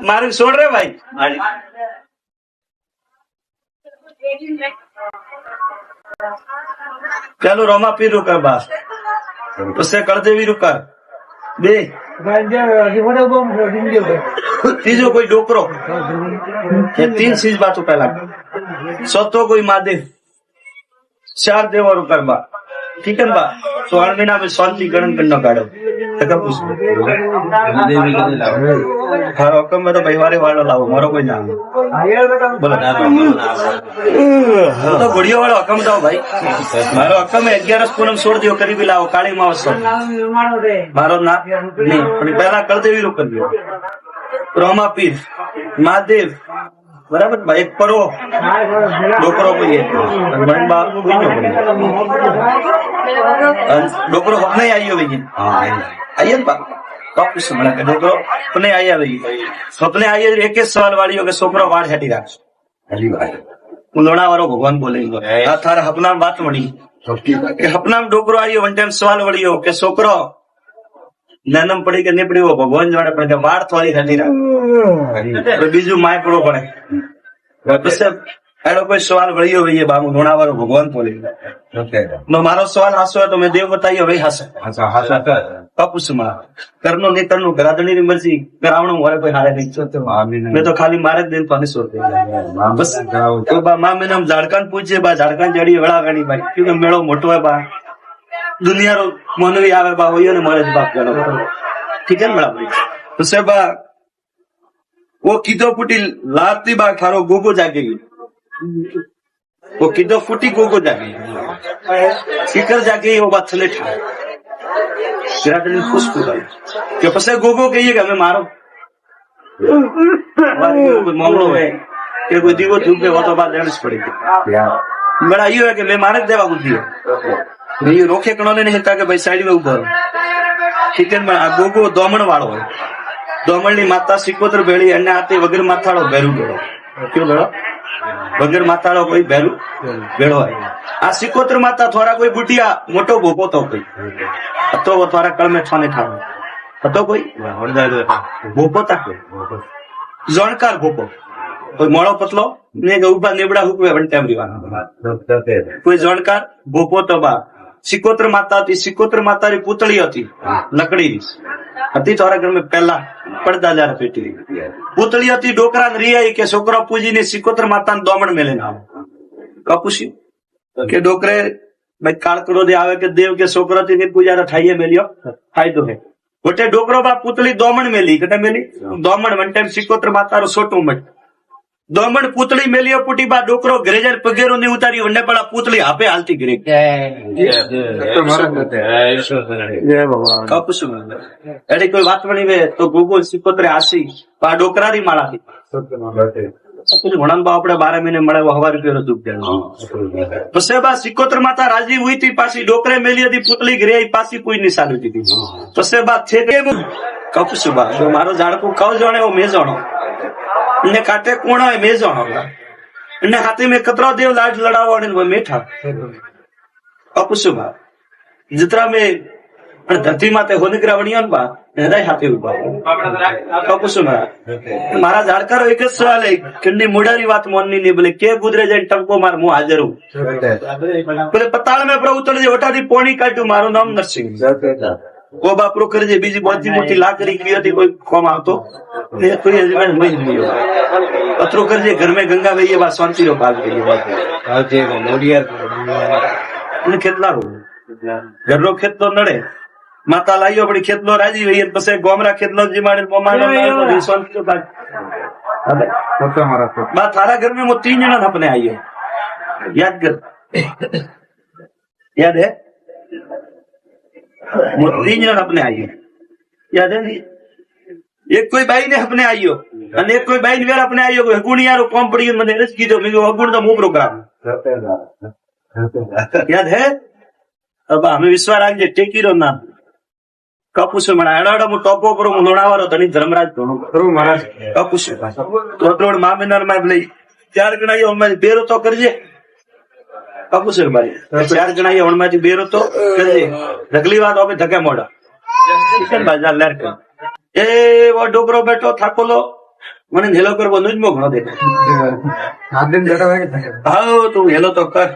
મારું છોડ રે ભાઈ ચાલો રોમા પીર રૂકર બાસ उससे कर देवी रुकर બે ત્રીજો કોઈ ડોકરો ये 3 चीज बातों पहला सतो कोई महादेव 4 देवा रुकर बा ठीक है बा तो 8 महीना में शांति गणन करना काढ़ो हारो हुकम में तो भाई वारे वालो लाओ मारो कोई ना बोलो तो घोड़ियों वाला हुकम दो भाई मारो हुकम है 11 पूनम छोड़ दियो करी भी लाओ काली मावस मारो ना नहीं पहला कर देवी रुक कर दियो रोमा पीर महादेव बराबर भाई एक परो डोकरो कोई है डोकरो अपने आई हो भाई आइए डोकरो अपने आई भाई सपने आई एक सवाल वाली हो छोकरो वाड़ हेटी राख लोणा वारो भगवान बोले थारा हपना बात मળી हपना डोकरो आई वन टाइम सवाल वળી हो के छोकरो नैनम पड़ी के नहीं पड़ी वो भगवान जाने पड़े वाड़ थोड़ी हेटी राख बीजू माय पड़ो पड़े एड़ो कोई सवाल वळियो भाई बाबू लोणा वारो भगवान बोले मारो सवाल हासो है तो मैं देव बताइयो भाई हास कपूस मा करनो नहीं करनो गरादनी री मर्जी करावणो वाले कोई हारे नहीं मैं तो खाली मारे दिन पानी सोर दे बस तो बा मां मैंने हम झाड़कान पूछे बा झाड़कान जड़ी वड़ा गणी भाई क्योंकि मेळो मोटो है बा दुनिया रो मनवी आवे बा होयो ने मारे बाप गणो ठीक है मेळा भाई तो से बा वो कीधो फूटी लाती बा थारो गोगो जागे वो कीधो फूटी गोगो जागे सीकर जागे वो बात थले ठा गिराटनी खुश भाई के पसे गोगो कहिए हमें मारो कोई मामलो है कि कोई दीवो झूके वो तो बात लेनी पड़ेगी बड़ा यो है कि मैं मारे देवा बुद्धि है ये रोके कणो ने हिता के भाई साइड में उभो चिकन में आ गोगो दोमण वाळो है दोमण नी माता सिकोतर भेड़ी अने आते वगर माथाड़ो भेरू भेड़ो क्यों भेड़ो वगर माथाड़ो कोई भेरू भेड़ो है आ सिकोतर माता थोड़ा कोई बुटिया मोटो भोपो तो कोई तो वो थोड़ा कल में छाने था तो कोई भोपो था जोणकार भोपो कोई मोड़ो पतलो ने उभा नेबड़ा हुकवे वन टाइम रिवाना कोई जोणकार भोपो तो बा सिकोतर माता थी सिकोतर माता री पुतली थी लकड़ी હતી તારા ઘર में पहला પડદા जार पेटी पुतली હતી डोकरा री आई के छोकरा पूजी ने सिकोतर माता दोमण में लेना कपूसी के डोकरे भाई काળકડો दे आवे के देव के छोकरा थी पूजा रा ठाईए मेलियो फायदो है गोटे डोकरो बा पुतली दोमण मेली कटे मेली दोमण वन टाइम सिकोतर माता रो छोटो मट दोमण पुतली मेलियो पुटी बा डोकरो ग्रेजर पगेरो ने उतारी वन्ने पड़ा पुतली आपे हालती गिरी कपूसु एडी कोई बात बनी वे तो गोगो सिकोतरे आसी बा डोकरा री माळा थी कुछ घणन बा आपणे 12 महीने मळे 1000 रुपया दुख देनो पसे बा सिकोतर माता राजी हुई थी पासी डोकरे मेली थी पुतली गिरी आई पासी कोई नहीं साली थी पसे बा थे के कपूसु बा जो मारो झाड़को कव जाने वो मे जानो ने काटे कोणा है मेजो ने हाथी में कतरा देव लाड लड़ावा ने वो मेठा अपुसुबा जितरा में धरती माते होनिकरा वणियन बा हृदय हाथी उबा अपुसुबा मारा झाड़कारो एक सवाल है किन्नी मुडारी बात मोननी ने बोले के गुजरे जाए टंको मार मु हाजर हूं बोले पताल में प्रभु तले ओटा दी पोणी काट्यू मारो नाम नरसिंह वो बापरो कर जे बीजी मोटी मोटी लाकड़ी की थी कोई कम आवतो ने कोई अजमान मई नहीं अतरो कर जे घर में गंगा में ये बात शांति रो भाग गई बात आजे वो मोडिया ने खेतला रो घर रो खेत तो नड़े माता लाइयो बड़ी खेतलो राजी वई पसे गोमरा खेतलो जी मारे मोमानो ना शांति रो भाग अबे तो हमारा बात थारा घर में वो 3 जना अपने आइए याद कर याद है 3 जन अपने आइयो याद है एक कोई बाई ने अपने आइयो અને એક કોઈ બાઈ વેર अपने आइयो हगुणियारो कॉम पड़ी મને રસ કીધો મે હગુણ તો મો પ્રોગ્રામ याद है अब हमें विश्वास राखजे टेकीरो नाम कपूस मणा एडाडो मु टोपो करो मु लोणावारो धनी धर्मराज धोनो करो महाराज कपूस तो तोड़ मामिनार में लई 4 गणायो हम बेरो तो करजे कपूस भाई 4 गणायो हम में बेरो तो करजे अगली बात अबे धक्के मोड़ा चिकन बाजार लेर के ए वो डोकरो बैठो थाकोलो મને હેલો કરવો નુજમો ઘણો દેખાય. હા તું હેલો તો કર.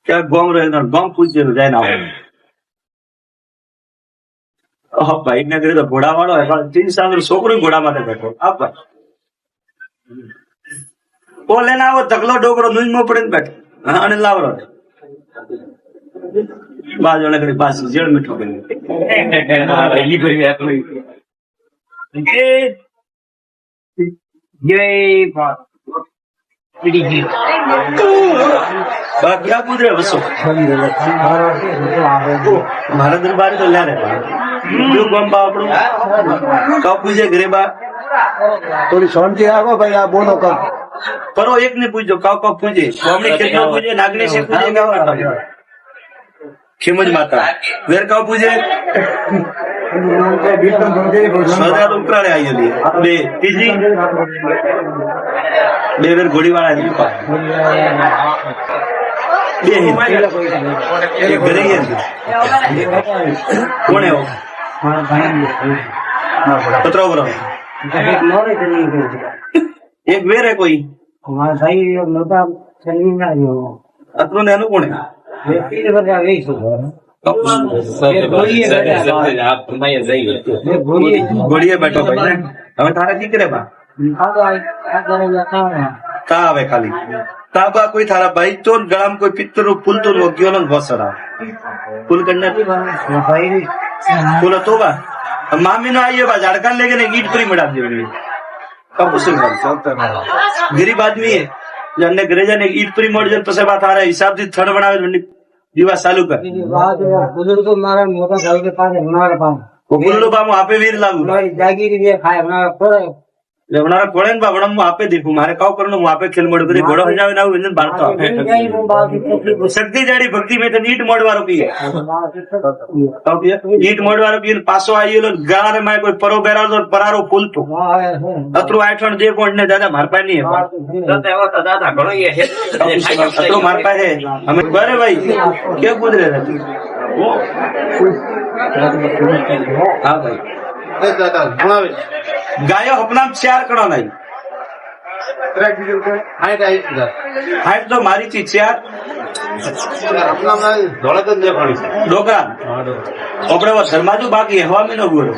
ક્યાં ગોમ રહે ગોમ પૂછ્યું જાય ના હોય. ભાઈ ને ઘરે તો ઘોડા વાળો તીન સાલ છોકરો ઘોડા માટે બેઠો. આપવા ઓ લઈને આવો તકલો ડોકરો નુજમો પડે ને બેઠો. હા અને લાવરો બાજુ ઘડી પાછી જેડ મીઠો કરી ક્યાં કુદરે વસો મારા દરબાર તો લ્યારે ગંબા આપણું કપ પૂજે ઘરે બા થોડી શાંતિ રાખો ભાઈ. આ બોલો કર પરો એક ને પૂછજો કાવ કાવ પૂજે કેટલો પૂજે નાગણી છે પૂજે ખીમજ માતા વેર કાવ પૂજે ઉકરાડે આવી બે ત્રીજી બે વેર ઘોડી વાળા બે ઘરે કોણ એવો પતરા ઉપર એક વેર હે કોઈ અત્રું ને એનું કોણ ઘોડીએ બેઠો ભાઈ હવે તારા દીકરે બા તા આવે ખાલી તા બા કોઈ તારા ભાઈ તો ગળામાં કોઈ પિત્તર ફૂલ તો ગયો ને ઘોસરા ફૂલ કરને ફૂલ તો બા મામી નો આવીએ બા ઝાડકા લેકે ને ઈટ ફરી મડા દેવી ગરીબ આદમી હે જને ઘરે જઈને ઈટ ફરી મળી જાય પછી બા તારા હિસાબ થી થડ બનાવે દિવસ ચાલુ કર બુजुर्ग મારા મોટા ભાઈ કે પાસે હમણાં પાસે બુલુડો બા હું આપે વીર લાગુ જાગીરી ખાય હમણાં પડે લેવનારા કોળે ને બાવડા હું આપે દેખું મારે કાવ કરવાનું હું આપે ખેલ મોડ કરી ઘોડો હજાવે ના હું બાળતો શક્તિ જાડી ભક્તિ મેં તો ઈટ મોડવારો પીએ ઈટ મોડવારો પીએ પાછો આવેલો ગાળાને માં કોઈ પરો બેરાડો પરારો ફૂલતો અતરું આઠણ જે કોણ ને દાદા માર પાસે નહીં દાદા ઘણો અતરું માર પાસે અમે બરે ભાઈ કે કુદરે નથી હા ભાઈ ગાયો अपना 4 करो नहीं हाइट तो मारी थी 4 डोकरा अपने वो शर्माजू बाकी हवा में न गुरो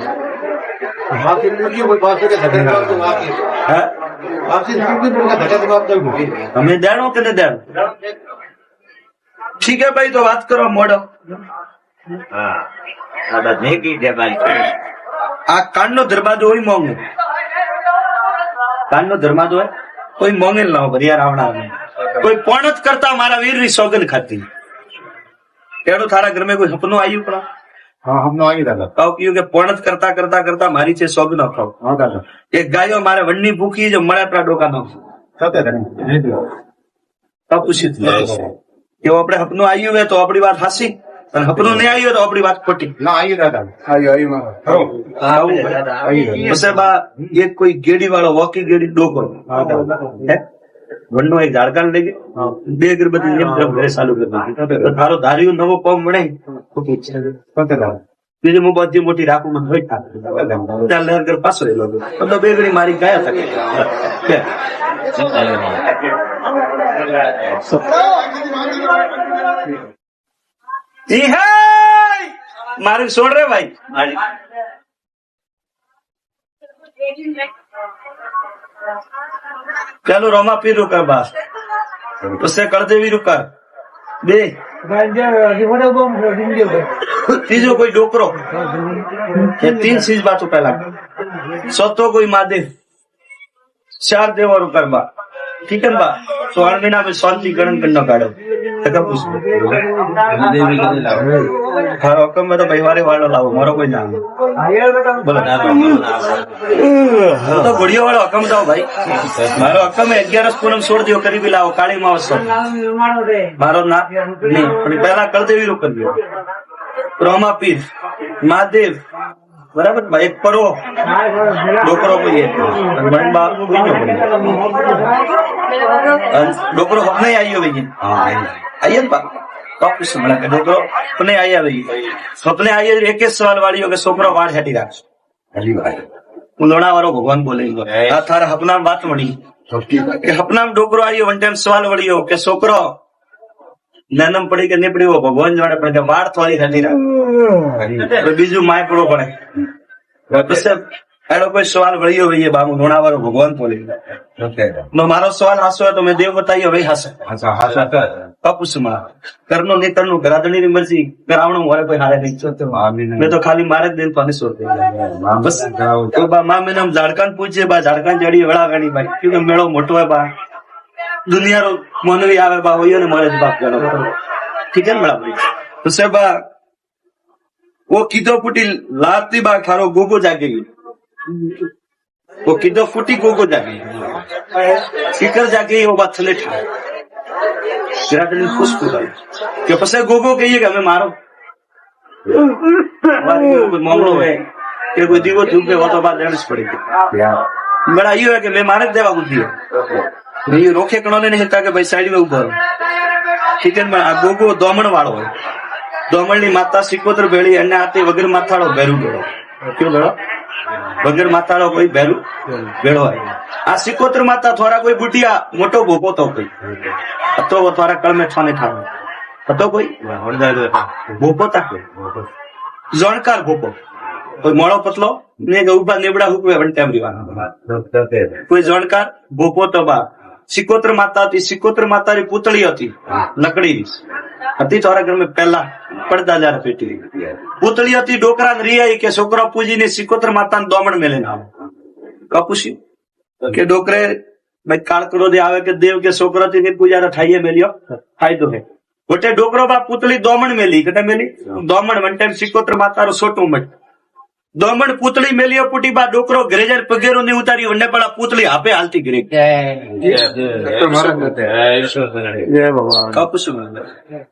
हमें देनो के नहीं देनो ठीक है भाई तो बात करो मोड़ो આ કાનનો દરવાજો હોય મોંઘે કાનનો દરવાજો હોય કોઈ મોંઘે લાવો ભરિયા રાવણા કોઈ પણ જ કરતા મારા વીર ની સોગંદ ખાતી એનું તારા ઘર में કોઈ સપનું આવ્યું પણ હા હમણાં આવી દાદા કહું કયું કે પણ જ કરતા કરતા કરતા મારી છે સોગંદ ખાવ હા દાદા એક ગાયો મારે વનની ભૂખી જો મળે આપણા ડોકા નો પૂછી કે આપણે સપનું આવ્યું હોય તો આપણી વાત હાસી અને સપનું નહીં આવ્યું તો આપણી વાત ખોટી ના આવી દાદા એક કોઈ ગેડી વાળો વોકી ગેડી ડોકરો વનનો એક ઝાડકા લઈ ગયો બે અગરબત્તી ઘરે ચાલુ કરી તારો ધાર્યું નવો પગ મળે બીજી હું બધી મોટી રાખું મને હોય ત્યાં લહેર ઘર પાછો રહેલો બધો બે ઘડી મારી ગયા હતા મારું છોડ રે ભાઈ ચાલો રોમા પીર રૂકા બાસ उससे कर दे भी रुका બે ત્રીજો કોઈ ડોકરો तीन चीज बात पहला सतो कोई महादेव 4 देवा रुका बा ठीक है बा 16 महीना में शांति गणन करना काढ़ो हाँ हुक्म में तो भाईवारे वालों लाओ मारो कोई नाम बोलो तो गुड़िया वाला हुक्म दो भाई मारो हुक्म में 11 पूनम छोड़ दियो करीबी लाओ काली मावस मारो ना नहीं पहला कर देवी रुक कर दियो रोमा पीर महादेव बराबर भाई एक परो डोकरो को ये मन बाप कोई नहीं डोकरो अपने आई हो भैया आइए बा कब समझा के डोकरो अपने आई है भैया सपने आई 21 सवाल वाली हो के सोकरो वाड़ हटी राख હું લોણાવાળો ભગવાન બોલે આ તારા હપનામ વાત મળી કે હપનામ ડોકરો આવ્યો વન ટાઈમ સવાલ વળ્યો કે છોકરો નાનમ પડી કે નહીં પડી ભગવાન જાણે પણ કે વાળ થોડી હતી રાખે બીજું માય પડવો પડે પછી એનો કોઈ સવાલ વળ્યો ભાઈ બાબુ લોણાવાળો ભગવાન બોલે મારો સવાલ હાસો તો મેં દેવ બતાવ્યો ભાઈ હાસે કપુસમાં કરનો નહીં કરનું ગરાદણી ની મરજી કરાવણું મારે કોઈ હારે નહીં મેં તો ખાલી મારે જ દિન પાણી સોર બસ તો બા માં મેં ઝાડકાન પૂછે બા ઝાડકાન જડી વડા ગાડી ભાઈ ક્योंकि મેળો મોટો હોય બા દુનિયાનો મોનવી આવે બા હોય ને મારે જ બાપ ગણો ઠીક है बड़ा भाई तो सब वो कीधो फूटी लाती बा खारो गोगो जागे वो कीधो फूटी गोगो जागे सीकर जागे वो बात थले ठाए खुश કે પછી ગોગો કહીએ કે અમે મારો કોઈ મામલો હોય કે કોઈ દીવો ધૂપે वो तो बात लेनी पड़ेगी बड़ा ये है कि मैं मारे देवा बुद्धि ये रोके कणो ने हिता के भाई साइड में उभो ठीक है आ गोगो दोमण वाળો હોય दोमण ની માતા સિકોતર ભેળી અને આતે વગર માથાળો ભેરું ભેળો કયો ભેળો વગર માથાળો કોઈ ભેરું ભેળો હોય આ સિકોતર માતા થોડા કોઈ બુટિયા મોટો ભોપો તો કોઈ હતો वो થોડા કળ में છાને ઠાવ હતો કોઈ ભોપો તા જોણકાર ભોપો કોઈ મોળો પતલો ને ઉભા નેબડા હુકવે વન ટાઈમ રીવા કોઈ જોણકાર ભોપો તો બા સિકોત્ર માતા હતી સિકોત્ર માતાની પૂતળી હતી લકડીની હતી થોડા ઘર में પહેલા પડદા જાર પેટી પૂતળી હતી ડોકરા ને રિયાઈ કે છોકરા પૂજીને સિકોત્ર માતાને દોમણ મેલે ના કપુસી કે ડોકરે ભાઈ કાળકડો દે આવે કે દેવ કે છોકરાથી ની પૂજા ઠાઈએ મેલ્યો ફાયદો હે गोटे डोकरो बा पुतली दोमण मेली कटे मेली दोमण वन टाइम सिकोत्र मातारो सोटू मट दोमण पुतली मेलियो पुटी बा डोकरो घरे जाय पगेरो ने उतारी वने पड़ा पुतली आपे हालती गिरे कपसु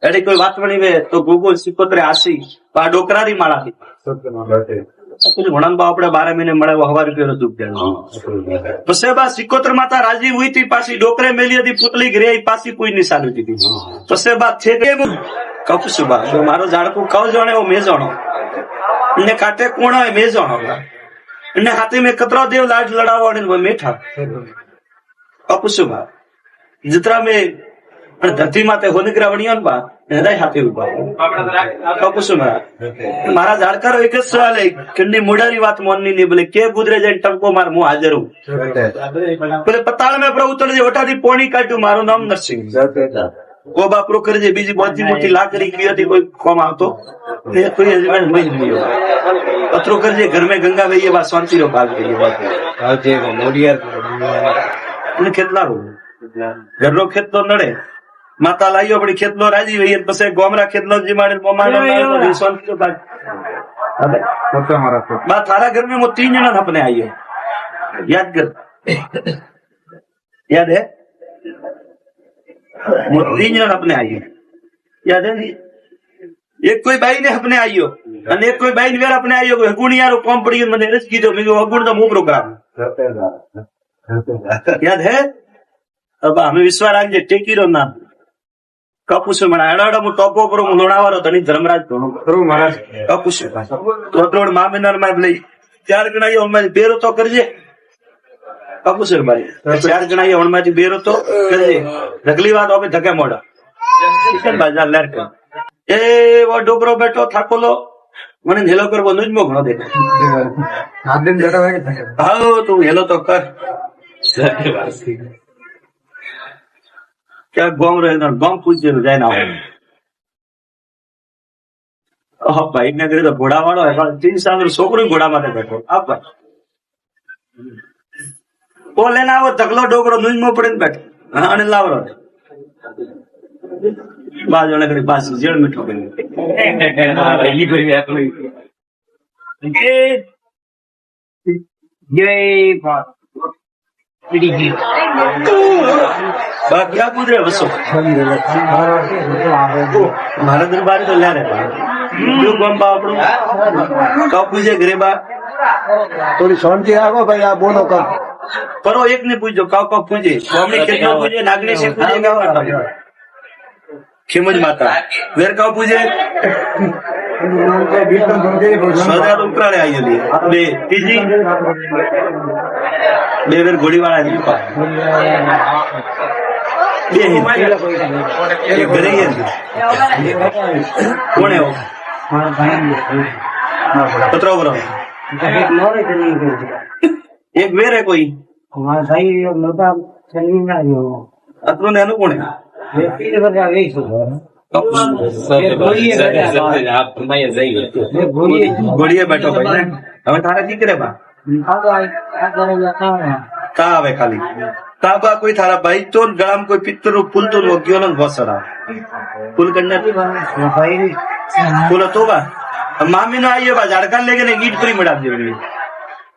एडी कोई बात बनी वे तो गोगो सिकोत्रे आसी बा डोकरारी माळा थी पुली घणन बा आपणे 12 महीने મળે હવા રૂપિયો દુખ દેનો પછી બા સિકોત્ર માતા રાજી હુઈ થી પાછી ડોકરે મેલી હતી પુતલી ઘરે પાછી કોઈ નિશાન હતી પછી બા છે કે કપસુ બા જો મારો ઝાડકું કવ જોણે ઓ મે જોણો ને કાટે કોણો મે જોણો ને હાથે મે કતરો દેવ લાડ લડાવો ને મેઠા કપસુ બા जितना में धरती माते होने ग्रावणियों बा हृदय हाथी उभा कपसु मारा जाड़कारो एक सवाल है कंडी मुडारी बात मोननी नहीं बोले के गुजरे जाए टंको मार मुंह हाजर हूं बोले पताल में प्रभु उतर जे ओटाथी पोणी काट्યું મારું નામ નરસિંહ वो बापरो करे जे बीजी बहुत मोटी लाकड़ी की थी कोई कम आवतो ये कोई अजमान मई नहीं हो पत्रो कर जे घर में गंगा गई बात शांति रो भाग गई बात जे मोडिया ने કેટલા रो ઘરનો ખેતલો નડે माता लाइयो अपनी खेतलो राजी हुई पसे गोमरा खेतलो जिमाड़े मोमाड़ो शांति रो भाग अबे तो हमारा बात थारा घर में वो 3 जना अपने आइयो याद कर याद है वो 3 जना अपने आइयो याद है एक कोई बाई ने अपने आइयो અને એક કોઈ બાઈ ને વેર अपने आइयो હગુણિયારો કોમ પડ્યું મને રસ કીધો મે હગુણ તો મો પ્રોગ્રામ याद है अब हमें विश्वास राख जे टेकीरो नाम कपुस मणा एडाडो मो टोपो पर लोणावारो धनी धर्मराज धोनो करो महाराज कपुस तो तोड़ मामिनार में लई 4 गणायो हम बेरो तो करजे कपुस भाई 4 गणायो हम में बेरो तो करजे रगली बात ओपे धके मोड़ा चिकन बाजार लेर के ए वो डोबरो बैठो थाकोलो मने हेलो करबो नुज मो घणो देख हाथ दिन जटा है हां तू हेलो तो कर क्या गोम रहे ना गोम पूछे जाए ना हो भाई ने करे तो घोड़ा वाળો है પણ 3 साल છોકરો ઘોડા માટે બેઠો આ ભાઈ ઓ લેના આવો ધગલો ડોકરો નુજમો પડીને બેઠો અને લાવરો બાજુ ને કરી પાસ જેળ મીઠો કરી એલી ભરી આટલો એ જય બાપ क्या पूछ रहे बसो मारा दरबार तो ला रहे जो गम बापड़ो कब पूछे घरे बा थोड़ी शांति राखो भाई आप बोलो कब परो एक ने पूछो कब पूछे हमने कितना पूछे नागनी से पूछेगा खेमज माता वेर का पूजे સ્વજા તો ઉકરાડે આવી જતી બે ત્રીજી બે વેર ઘોડીવાળા બે ઘરે કોણ એવો પત્રો બરો એક વેર હે કોઈ અતરો ને એનું કોણ ઘોડીએ બેઠો ભાઈ ને હવે તારા દીકરે બા કા આવે ખાલી તા બા કોઈ થારા ભાઈ તો ગળામાં કોઈ પિત્તર નું ફૂલ તો ગયો ને ઘોસરા ફૂલ કરને ફૂલ તો બા મામી નો આવીએ બા ઝાડકા લેકે ને ઈટ ફ્રી મડા દેવી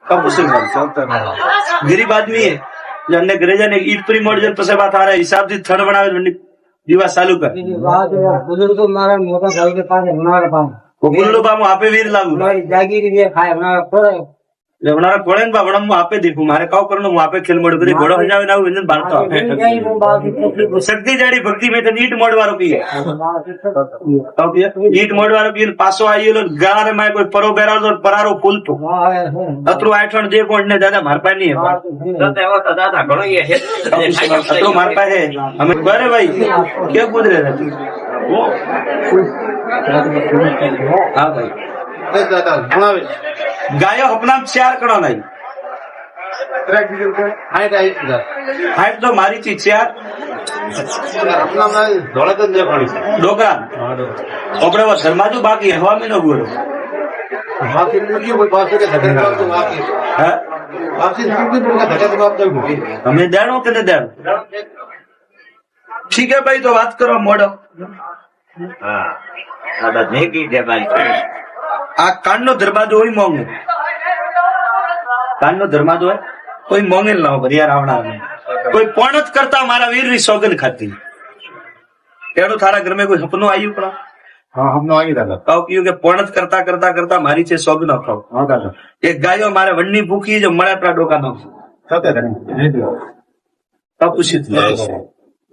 કબ ઉસે ગરીબ આદમી હે જને ઘરે જાને ઈટ ફ્રી મળ જાય પછી બા તારા હિસાબ થી થડ બનાવે દિવસ ચાલુ કર બુजुर्ग મારા મોટા સાહેબ કે પાસે મારા પાસે ગુલ્લુ બા હું આપે વીર લાગુ મારી જાગીરી બે ખાય મારા પર લેવનારા કોળે ને બાવડા હું આપે દેખું મારે કાવ કરનું હું આપે ખેલ મોડ કરી ઘોડો હજાવે ના હું બાળતો શક્તિ જાડી ભક્તિ મેં તો ઈટ મોડવારો પીએ ઈટ મોડવારો પીએ પાછો આવેલો ગારે માં કોઈ પરો બેરાડો પરારો ફૂલતો અતરું આઠણ જે કોણ ને દાદા માર પાસે નહીં દાદા ઘણો અતરું માર પાસે અમે બરે ભાઈ કે કુદરે હા ભાઈ ગાયો अपना 4 करो नहीं हाइट तो मारी थी 4 डोकरा अपने वो शर्माजू बाकी हवा में न बोलो हमें देनो के नहीं देनो ठीक है भाई तो बात करो मोड़ो આ કાનનો દરવાજો હોય મોંઘે કાનનો દરવાજો હોય કોઈ મોંઘે લાવો ભરિયા રાવણા કોઈ પણ જ કરતા મારા વીર ની સોગંદ ખાતી એનું તારા ઘર માં કોઈ સપનું આવ્યું પણ हाँ हम लोग आगे दादा કહું કયું કે પણ જ કરતા કરતા કરતા મારી છે સોગ ન ખાવ हाँ दादा એક ગાયો મારે વનની ભૂખી જો મળે આપણા ડોકા નો सत्य પૂછી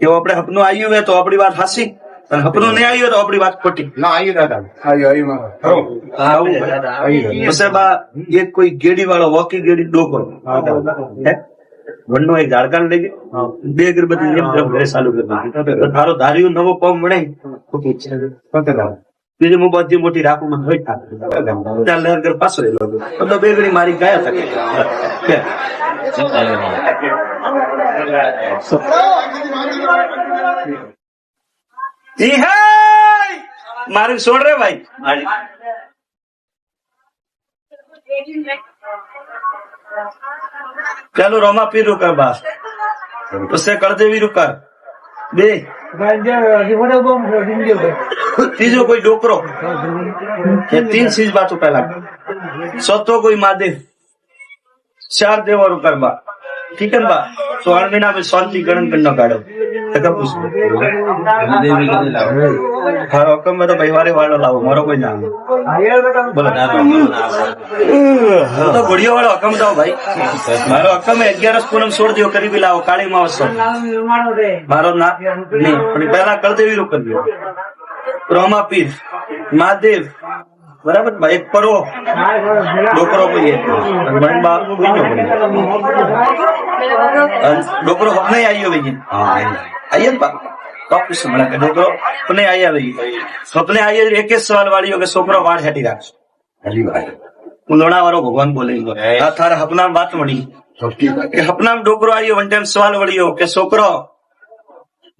કે આપણે સપનું આવ્યું હોય તો આપણી વાત હાસી અને સપનું નહીં આવ્યું તો આપણી વાત ખોટી ना आइए दादा आइए आइए પછી બા એક કોઈ ગેડી વાળો વોકી ગેડી ડોકો વનનો એક ઝાડકાન લઈ ગયો બે અગરબત્તી એમ તરફ ઘરે ચાલુ કરી દીધી તારો ધાર્યું નવો પગ મળે सत्य दादा બીજી હું બધી મોટી રાખું મને હોય ત્યાં લહેર ઘર પાછો રહેલો મતલબ બે ઘડી મારી ગયા હતા મારી છોડ રે ભાઈ ચાલો રોમા પીર રૂકા બા પછી કળદેવી રૂકા બે ત્રીજો કોઈ ડોકરો तीन चीज बात पहला सतो कोई महादेव 4 देवा रुकर बा ठीक है बा 16 महीना में शांति गणन करना काढ़ो हारो कम में तो भाईवारे वाला लाओ मारो कोई नाम बोलो तो घोड़ियों वाला हकम दो भाई मारो हकम में 11 पूनम छोड़ दियो करीबी लाओ काली मावस मारो ना नहीं पहला कर देवी रुक कर दियो रोमा पीर महादेव बराबर भाई एक परो डोकरो कोई डोकरो अपने आई हो भाई आइए डोकरो अपने आई भाई सपने आई एक सवाल वाली हो छोकरो वाड़ हेटी राख लोणा वारो भगवान बोले थारा हपना बात मળી કે હપના ડોકરો આવ્યો વન ટાઈમ સવાલ વળ્યો કે છોકરો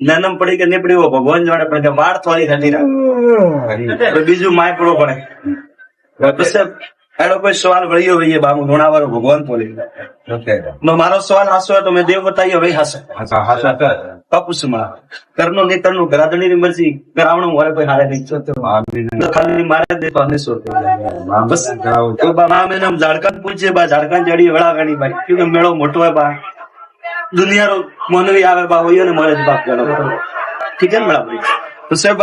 નાનમ પડી કે નહીં પડી ભગવાન જોડે પણ કે વાળ થોડી હેટી રાખ બીજું માય પડવો પડે એનો કોઈ સવાલ વળ્યો ભાઈ બાબુ લોણાવાળો ભગવાન બોલી મારો સવાલ હાસો હોય તો મેં દેવ બતાવ્યો ભાઈ હાસે કપુસ માં કરનો નહીં કરનું ગરાદણી ની મરજી કરાવણું મારે કોઈ હારે નહીં ખાલી મારે દે તો અને સોર બસ મેં ઝાડકાન પૂછે બા ઝાડકાન જડી વડા ગણી ભાઈ ક્योंकि મેળો મોટો હોય બા દુનિયા રો મોનવી આવે બા હોય ને મળે બાપ ગણો ઠીક है बड़ा भाई तो सब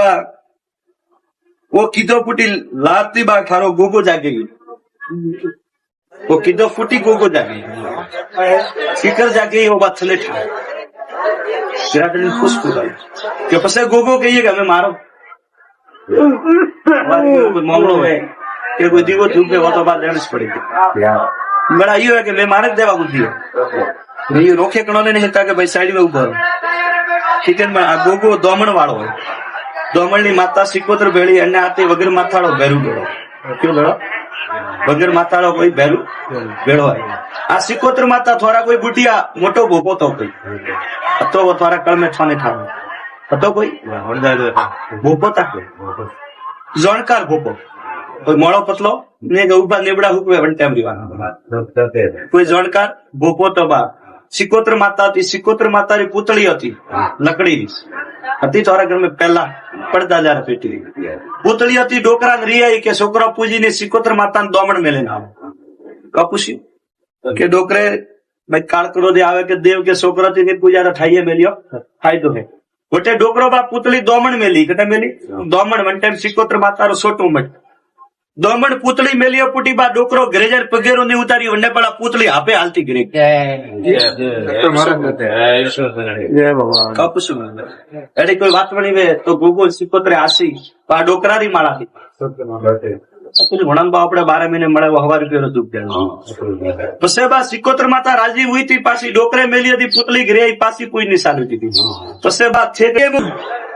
वो कीधो फूटी लाती बा थारो गोगो जागे वो कीधो फूटी गोगो जागे सीकर जागे वो बात थले વિરાટને ખુશ કરાય કે પછી ગોગો કહીએ કે અમે મારો કોઈ મામલો હોય કે કોઈ દીવો ધૂપે હોતો બાદ લેણ જ પડી ગયો ઈયો કે મેં મારે જ દેવા બુદ્ધિ એ રોખે કણો ને હેતા કે ભાઈ સાઈડ માં ઉભો શીતેનમાં આ ગોગો દોમણ વાળો હોય દોમણ ની માતા સિકોતર ભેળી અને આ તે વગર માથાળો ભેરું ભેળો કેવો ભેળો વગર માથાળો કોઈ ભેરું ભેળો હોય આ સિકોતર માતા થોડા કોઈ બુટિયા મોટો ભોપો તો કોઈ હતો થોડા કળમે છાને ઠાવ હતો કોઈ ભોપો તા જોણકાર ભોપો કોઈ મોળો પતલો ને ઉભા નેબડા હુકવે વંટેમ રીવાના કોઈ જોણકાર ભોપો તો બા સિકોતર માતા હતી સિકોતર માતાની પૂતળી હતી લકડીની હતી થોડા ઘર માં પહેલા પડદા જયારે પેટી પૂતળી હતી ડોકરા રિયાઈ કે છોકરા પૂજીને સિકોતર માતા દોમણ મેલે ના કપુસી કે ડોકરે ભાઈ કાળકડો દે આવે કે દેવ કે છોકરા થી પૂજા ઠાઈએ મેલ્યો ફાયદો હે ગોટે ડોકરો બા પૂતળી દોમણ મેલી કટે મેલી દોમણ વન ટાઈમ સિકોતર માતારો છોટું મટ દોમણ પૂતળી મેલ્યો પુટી બા ડોકરો ઘરે જાય પગેરો ને ઉતારી વંડે પડા પૂતળી આપે હાલતી ઘરે કપુસું એટલે કોઈ વાત વણી વે તો ગોગો સિકોતરે આસી આ ડોકરાની માળાથી વણંબા આપણે 12 મહિને મળે 1000 રૂપિયા દુઃખ પછી બા સિકોતર માતા રાજી હુઈ હતી પાછી ડોકરે મેલી હતી પૂતળી ઘરે પાછી કોઈ ની સાલી હતી પછી બા છે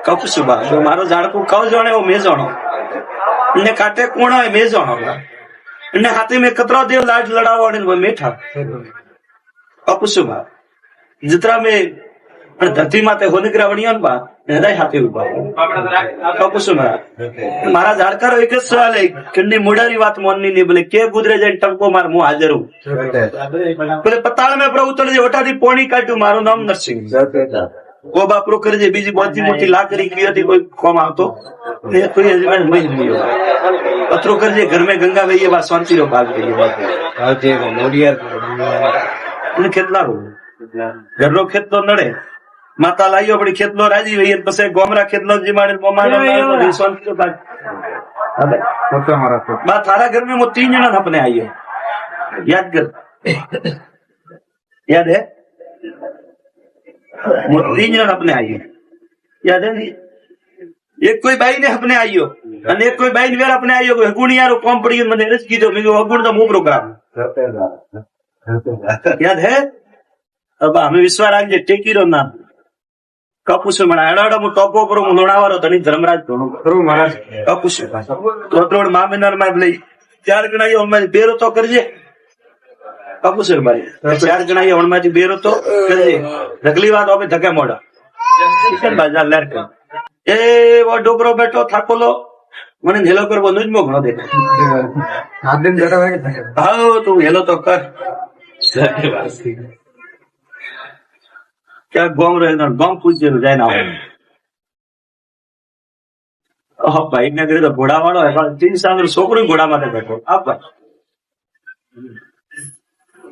કપુસું બા મારો ઝાડકું કવ જાણે એવો મેં જાણો ને કાંટે કોણ હોય મેં જાણો અને હાથે મેં કતરા દેવ લાજ લડાવવા મેઠા કપુસું બા જતરા મેં ધરતી માં હોનીગ્રા વણ્યો ને બા હૃદય હાથે ઉભા કપુસું મારા જાણકારો એક જ સવાલ કે મોડાની વાત મોનની નહીં બોલે કે ગુજરે જાય ટંકો માર હું હાજર હું બોલે પતાળ મેં પ્રભુ ઉતરજે વટાથી પોણી કાઢ્યું મારું નામ નરસિંહ કો બાપરો કરજે બીજી મોટી મોટી લાકડી કી હતી કોઈ કોમ આવતો કોઈ હજમાન મહી ગયો પત્રો કરજે ઘર મેં ગંગા વહીએ બા શાંતિ રો ભાગ ગઈ ખેતલા ઘરનો ખેતલો નડે માતા લાવ્યો પડી ખેતલો રાજી વહીએ પછી ગોમરા ખેતલો જીમાડે શાંતિ રો ભાગ બા તારા घर में वो 3 जना अपने आइए याद कर याद है वो 3 जना अपने आइए याद है एक कोई बाई ने अपने आइयो અને એક કોઈ બાઈ વેર अपने आइयो કોઈ ગુણિયારો કોમ પડી મને રસ કીધો મેં અગુણ તો મો પ્રોગ્રામ याद है अब हमें विश्वास राखजे टेकीरो ना કપુસું મને અડાડા હું ટોપો પર હું લોણાવાળો ધણી ધર્મરાજ ધોણું મહારાજ કપુસું કોટરોડ મામેનાર માં લઈ 4 ગણાયો હમણાં બેરો તો કરજે કપુસું મારી 4 ગણાયો હમણાં બેરો તો કરજે ઢગલી વાત હવે ધકે મોડા બાજાર લેર કર એ વો ડોકરો બેઠો થાકોલો મને હેલો કરવો નું જ મો ઘણો દેખાય હા તું હેલો તો કર ક્યાં ગોમ રહે ગોમ પૂછે જાય ના ભાઈ ને ઘરે તો ઘોડા વાળો 3 સાલ છોકરો ઘોડા માટે બેઠો આપ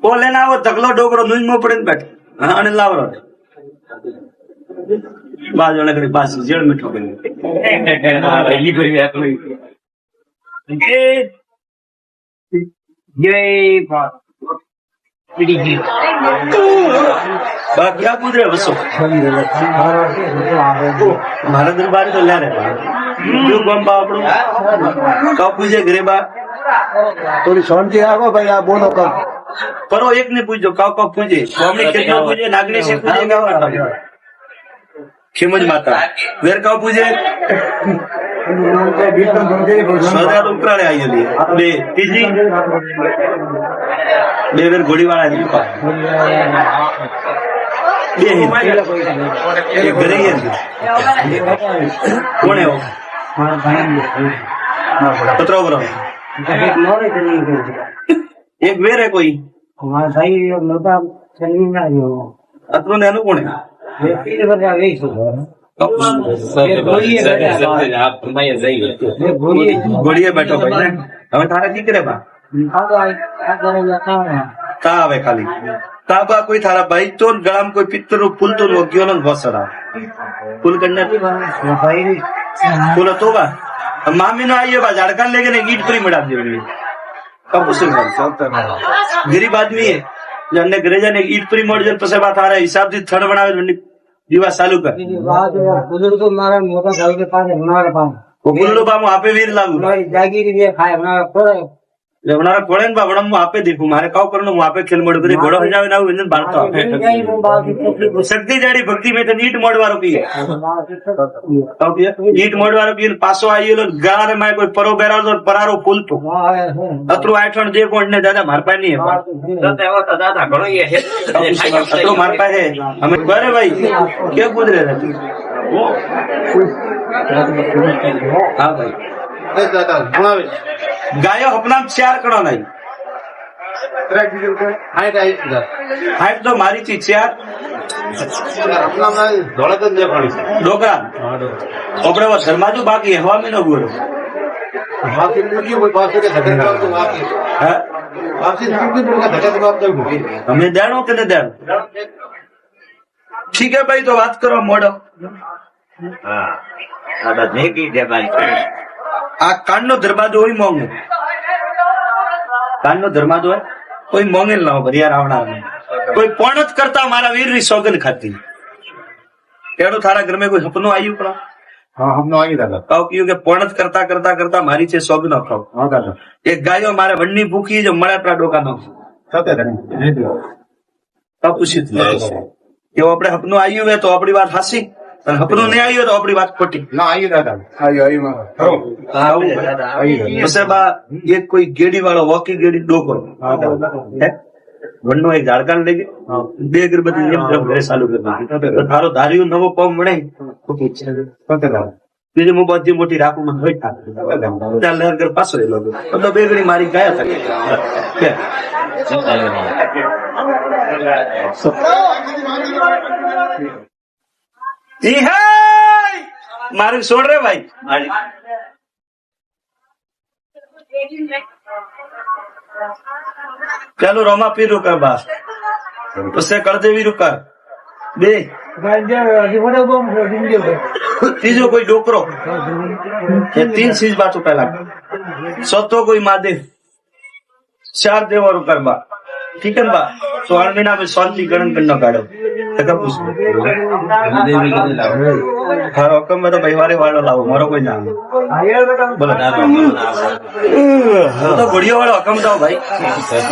ઓ લેના આવો ઢગલો ડોકરો નુંજમાં પડે બેઠો અને લાવરો બાજુ ઘડી પાછી જેડ મીઠો કરી ક્યાં કુદરે વસો મારા દરબાર તો લે રે ગોમ્બા આપણું કપ પૂજે ઘરે બા થોડી શાંતિ રાખો ભાઈ આ બોલો કપ પરો એક ને પૂછજો કપ પૂજે સ્વામી કેટલા પૂજે નાગણી છે પૂજે ખેમજ માતા વેર કાવ પૂજે સદા ઉપરાળે આવેલી બે ત્રીજી બે વેર ઘોડીવાળા બે ઘરે કોણ એવો પત્રો બરો એક વેર હે કોઈ અત્રું ને એનું કોણ ઘોડીએ બેઠો ભાઈ હવે તારે દીકરે બા તા આવે ખાલી તાબા કોઈ થારા ભાઈ તો ગળામાં કોઈ પિત્તર નું ફૂલ તો ગયો ને વસડા ફૂલ કરને ફૂલ તો બા મામી નો આઈએ બા ઝાડકા લેકે ને ઈટ ફરી મડા દેવી કપુસું ગરીબ આદમી હે જને ઘરે જાને ઈટ ફરી મળ જાય પછી બા તારા હિસાબ થી થડ બનાવે દીવા ચાલુ કર बुजुर्ग मारा मोटा साल के पास हमारा पास બોલું બા હું આપે વીર લાગુ हमारी जागीरी भी खाए हमारा थोड़ा લેવનારા કોળે ને બા વડમ હું આપે દેખું મારે કાવ કરનું હું આપે ખેલ મોડ કરી ઘોડો હજાવે ના વિંદન બાળતો આપે શક્તિ જાડી ભક્તિ મેં તો નીટ મોડવારો પીએ નીટ મોડવારો પીએ પાછો આવેલો ગારે માં કોઈ પરો બેરાલો પરારો ફૂલતો અતરું આઠણ જે કોણ ને દાદા માર પાસે નહીં એવો દાદા ઘણો એ હે અતરું માર પાસે અમે બરે ભાઈ કે ગુજરે હા ભાઈ દાદા ભણાવે ગાયો હપનામ 4 કણો નહીં હાઈટ તો મારી થી 4 ધોળા તો જ પાણી ડોકરા આપણે શર્માજુ બાકી હવા નો ગોળો બાકી કોઈ પાસે કે ધક્કા તો બાકી હા બાકી ધક્કા તો બાપ દઉં અમે દેણો કે ન દેણો ઠીક હે ભાઈ તો વાત કરો મોડો હા દાદા ભેગી દે ભાઈ આ કાનનો દરવાજો હોય મોંઘો કાનનો દરવાજો હોય કોઈ મોંઘેલ ના હોય યાર આવનાર કોઈ પણ જ કરતા મારા વીર ની સોગન ખાતી એડો થારા ઘર में કોઈ સપનું આવ્યું પણ હા હમનો આવી દાદા કાવ કીધું કે પણ જ કરતા કરતા કરતા મારી છે સોગ ન ખાવ હા દાદા એક ગાયો મારે વણની ભૂખી જો મળે આપણા ડોકા નો પૂછી એવું આપણે સપનું આવ્યું હોય તો આપણી વાત હાસી અને સપનું નહીં આવ્યું તો આપણી વાત ખોટી ના આવી દાદા આવી પછી બા એક કોઈ ગેડી વાળો વોકી ગેડી ડોકો વનનો એક ઝાડકાન લઈ ગયો 2 અગરબત્તી એમ ઘરે ચાલુ કરી તારો ધાર્યું નવો પગ મળે બીજી હું બધી મોટી રાખું મને હોય ત્યાં લહેર ઘર પાછો એ લોકો તો 2 ઘડી મારી ગયા હતા મારું છોડ રે ભાઈ ચાલો રોમા પીર રૂકર બા उससे कड़देवी रुकर બે ત્રીજો કોઈ ડોકરો ये 3 चीज बातों पहला सतो कोई महादेव 4 देवा रुकर बा ठीक है बा तो 8 महीना में शांति गणन करना काढ़ो हर हुक्म में तो परिवार वालों लाओ मारो कोई ना बोलो तो बढ़िया वाला हुक्म दो भाई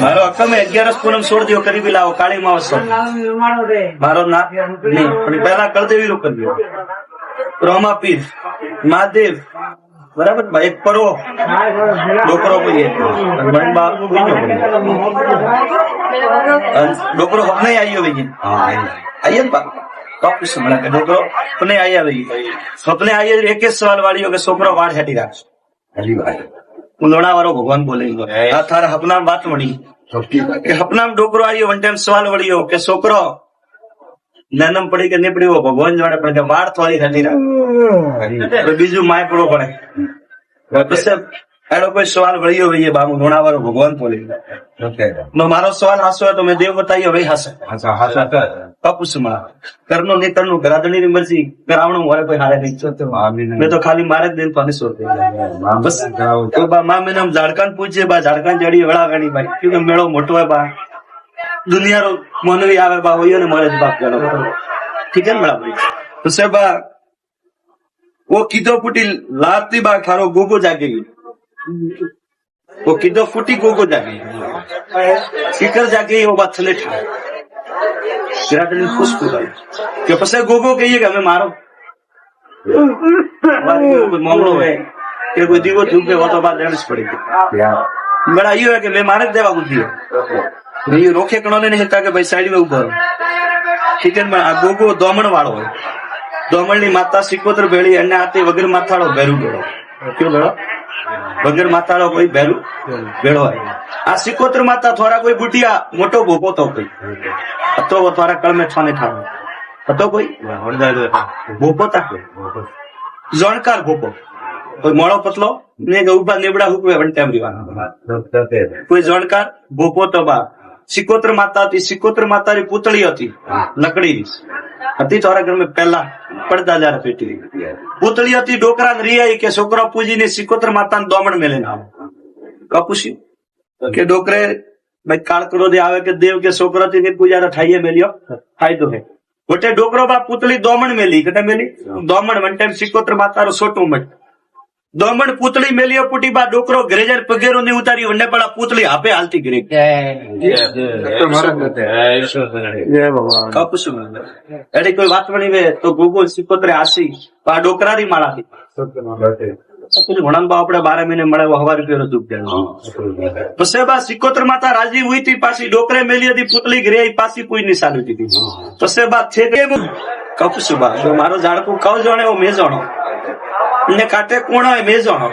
मारो हुक्म है 11 पूनम 16 दियो करीबी लाओ काली मावस मारो ना नहीं पहला कर देवी रुक कर दियो रोमा पीर महादेव बराबर भाई एक परो डोकरो को ये डोकरो अपने आई हो भैया आइए ना कुछ समझा के डोकरो अपने आई भैया अपने आई एक सवाल वाली हो के छोकरो वाड़ हटी राख लोणा वारो भगवान बोले थारा हपना बात मળી કે હપના ડોકરો આવ્યો વન ટાઈમ સવાલ વળ્યો કે છોકરો નાનમ પડી કે નહીં પડી ભગવાન જોડે પડે વાળ થોડી થતી રાખે બીજું માય પડવો પડે પછી એનો કોઈ સવાલ વળ્યો ભાઈ બાબુ લોણાવાળો ભગવાન બોલી મારો સવાલ હાસો તો મેં દેવ બતાવ્યો ભાઈ હાસે કપુસ મળા કરનો નહીં કરનું ઘરાધણી ની મરજી કરાવણું મારે કોઈ હારે નહીં મેં તો ખાલી મારે જ દિન પાણી સોર બસ માં મેં આમ ઝાડકાન પૂછે બા ઝાડકાન જડી વડા ગણી ભાઈ કે મેળો મોટો હોય બા દુનિયાનો મનવી આવે બા હોય ને મળે જ બાપ ગણો ઠીક है મેળા ભાઈ તો સાહેબ वो कीधो फूटी लाती बा थारो गोगो जागे वो कीधो फूटी गोगो जागे सीकर जागे वो बात थले ठा खुश के पसे गोगो कहिए कि हमें मारो मामलो है कि कोई दीवो धूप वो तो बात लेनी पड़ेगी बड़ा ये है कि ले मारे देवा बुद्धि है ये रोके कणोने नहीं हिता कि भाई साइड में उभो ठीक है गोगो दोमण वाળો है दोमण ની માતા સિકોતર ભેળી અને આતે વગર માથાળો ભેરું ભેળો કયો ભેળો વગર માથાળો કોઈ ભેરું ભેળો હોય આ સિકોતર માતા થોડા કોઈ બુટિયા મોટો ભોપો તો કોઈ તો થોડા કળ में છાને ઠારો હતો કોઈ ભોપો તા જોણકાર ભોપો કોઈ મોળો પતલો ને ઉભા નેબડા હુકવે વન ટાઈમ રીવાના કોઈ જોણકાર ભોપો તો બા સિકોતર માતા હતી સિકોતર માતાની પૂતળી હતી લકડી હતી થોડા ઘર में પહેલા પડદા જયારે પેટી પૂતળી હતી ડોકરા રિયાઈ કે છોકરા પૂજી ને સિકોતર માતા ને દોમણ મેલે ના કપુસી કે ડોકરે ભાઈ કાળકડો દે આવે કે દેવ કે છોકરા થી પૂજા ઠાઈએ મેલ્યો ફાયદો है गोटे डोकरो बा पुतली दोमण मेली कटे मेली दोमण वन टाइम सिकोत्र मातारो सोटू मट दोमण पुतली मेलियो पुटी बा डोकरो ग्रेजर पगेरो ने उतारी वन्ने पड़ा पुतली आपे हालती गिरी कपसु एडी कोई बात बनी वे तो गोगोल सिकोत्रे आसी आ डोकरा री माळा थी પેલું વણાંબા આપણે 12 મહિને મળે હવા રૂપિયા દુખ જાય પછી બા સિકોતર માતા રાજી હુઈ તી પાછી ડોકરે મેલી હતી પુતલી ઘરે પાછી કોઈ ની સાલી હતી પછી બા છે કે કપસુ બા જો મારો ઝાડકું કવ જાણે એવો મે જાણો ને કાટે કોણ હોય મે જાણો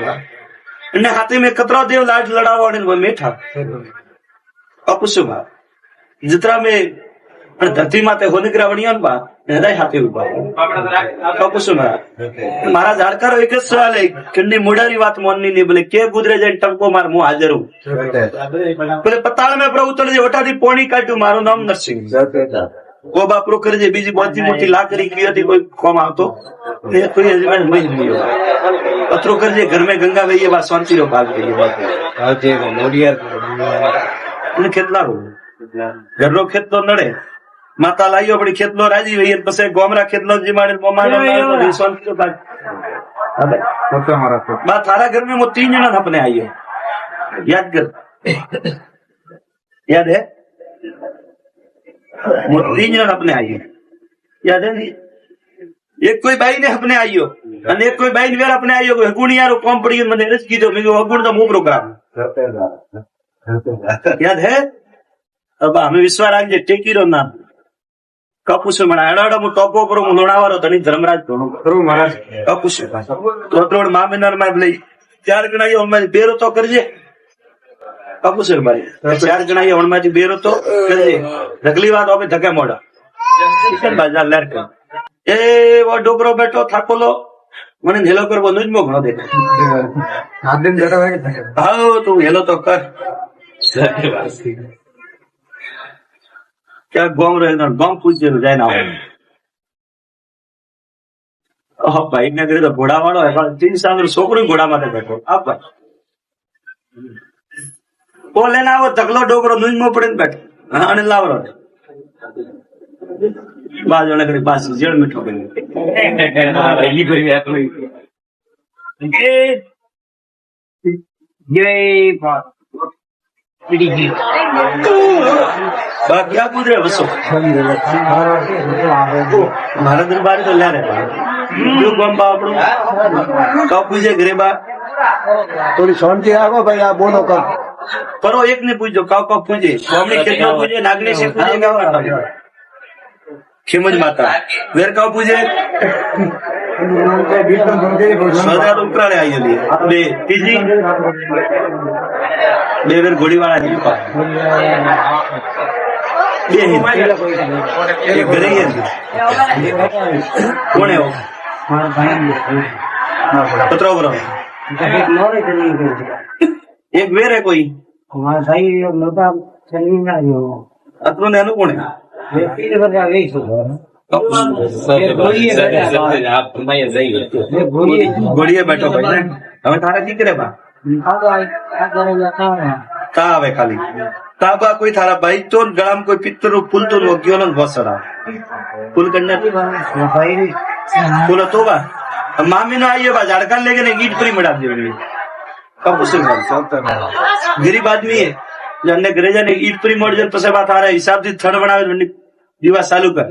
ને હાથે મેં કતરા દેવ લાડ લડાવો ને મેઠા કપસુ બા जितना में धरती माते होनिग्रा वणिया बा हृदय हाथे उभा कपसु मारा जाड़कारो एक ज सवाल है किन्नी मुडारी बात मोननी नहीं बोले के गुजरे जाए टंको मार मुंह हाजर हूं बोले पताल में प्रभु तले ओटा थी पोणी काट्યું મારું નામ નરસિંહ वो बापरो करे जे बीजी बहुत मोटी लाकड़ी की थी कोई कम आवतो ने कोई हजमें नहीं पत्रो करे जे घर में गंगा वही बा शांति रो भाग गई बात आजे मोडिया ने કેટલા रो ઘરનો ખેતલો નડે માતા લાઈયો પડી ખેતલો રાજી વઈ પછી ગોમરા ખેતલો જીમાડે મોમાનો શાંતિ રો ભાગ अबे तो हमारा बात थारा घर में वो 3 जना अपने आइए याद कर याद है वो 3 जना अपने आइए याद है एक कोई बाई ने अपने आइयो અને એક કોઈ બાઈ ને વેર अपने आइयो હગુણિયારો કોમ પડી મને રસ કીધો મે હગુણ તો મુ પ્રોગ્राम याद है अब हमें विश्वास राखजे टेकीरो नाम कपुसु मणा एडाडो मु टोपो करो मु लोणावारो धनी धर्मराज धोनो करो महाराज कपुसु तो त्रोड मामिनार में लई 4 गणाई ओनमाजी बेरो तो करजे कपुसु भाई 4 गणाई ओनमाजी बेरो तो करजे ढगली बात ओबे धके मोड़ा किशन बाजार लर के ए वो डोगरो बैठो थाकोलो मने हेलो करबो नुजमो घणो दे आदिन बेटा भाई आओ तू हेलो तो कर क्या गोम रहे गोम पूछे जाए ना भाई ने करे तो घोड़ा वालों है 3 साल छोकरो घोड़ा माथे बैठो आप वो लेना वो तकलो डोकरो नुज में पड़े बैठो हाँ अने लावरो बाजू ने करे पास जेड़ मिठो बने ये करी ये बात क्या गुजरे बसो मारा दरबार तो ला रहे बम्बा अपनो कब पूछे घरे बा थोड़ी शांति राखो भाई आप बोलो कब करो एक ने पूछो कब पूछे स्वामी कितना पूछे नागनी से पूछेगा खिमज माता वेर कब पूछे उपराड़े आई बे तीजी बेर घोड़ी वाला नहीं घरे कौन है वो पत्रो बरो एक वेर है कोई अतरो ने कौन है घोड़िए बैठो भाई हमें थारा की करे बा ता आवे खाली ताबा कोई थारा भाई तो गला में कोई पित्तर फूल तो गयो न बसरा फूल करने फूल तो बा मामी ने आइए बा झाड़का लेके ने ईट परी मड़ा दे कब उसे गरीब आदमी है जन्ने घरे जाने ईट परी मोड़ जन पसे बात आ रहा हिसाब से थड़ बनावे दिवा चालू कर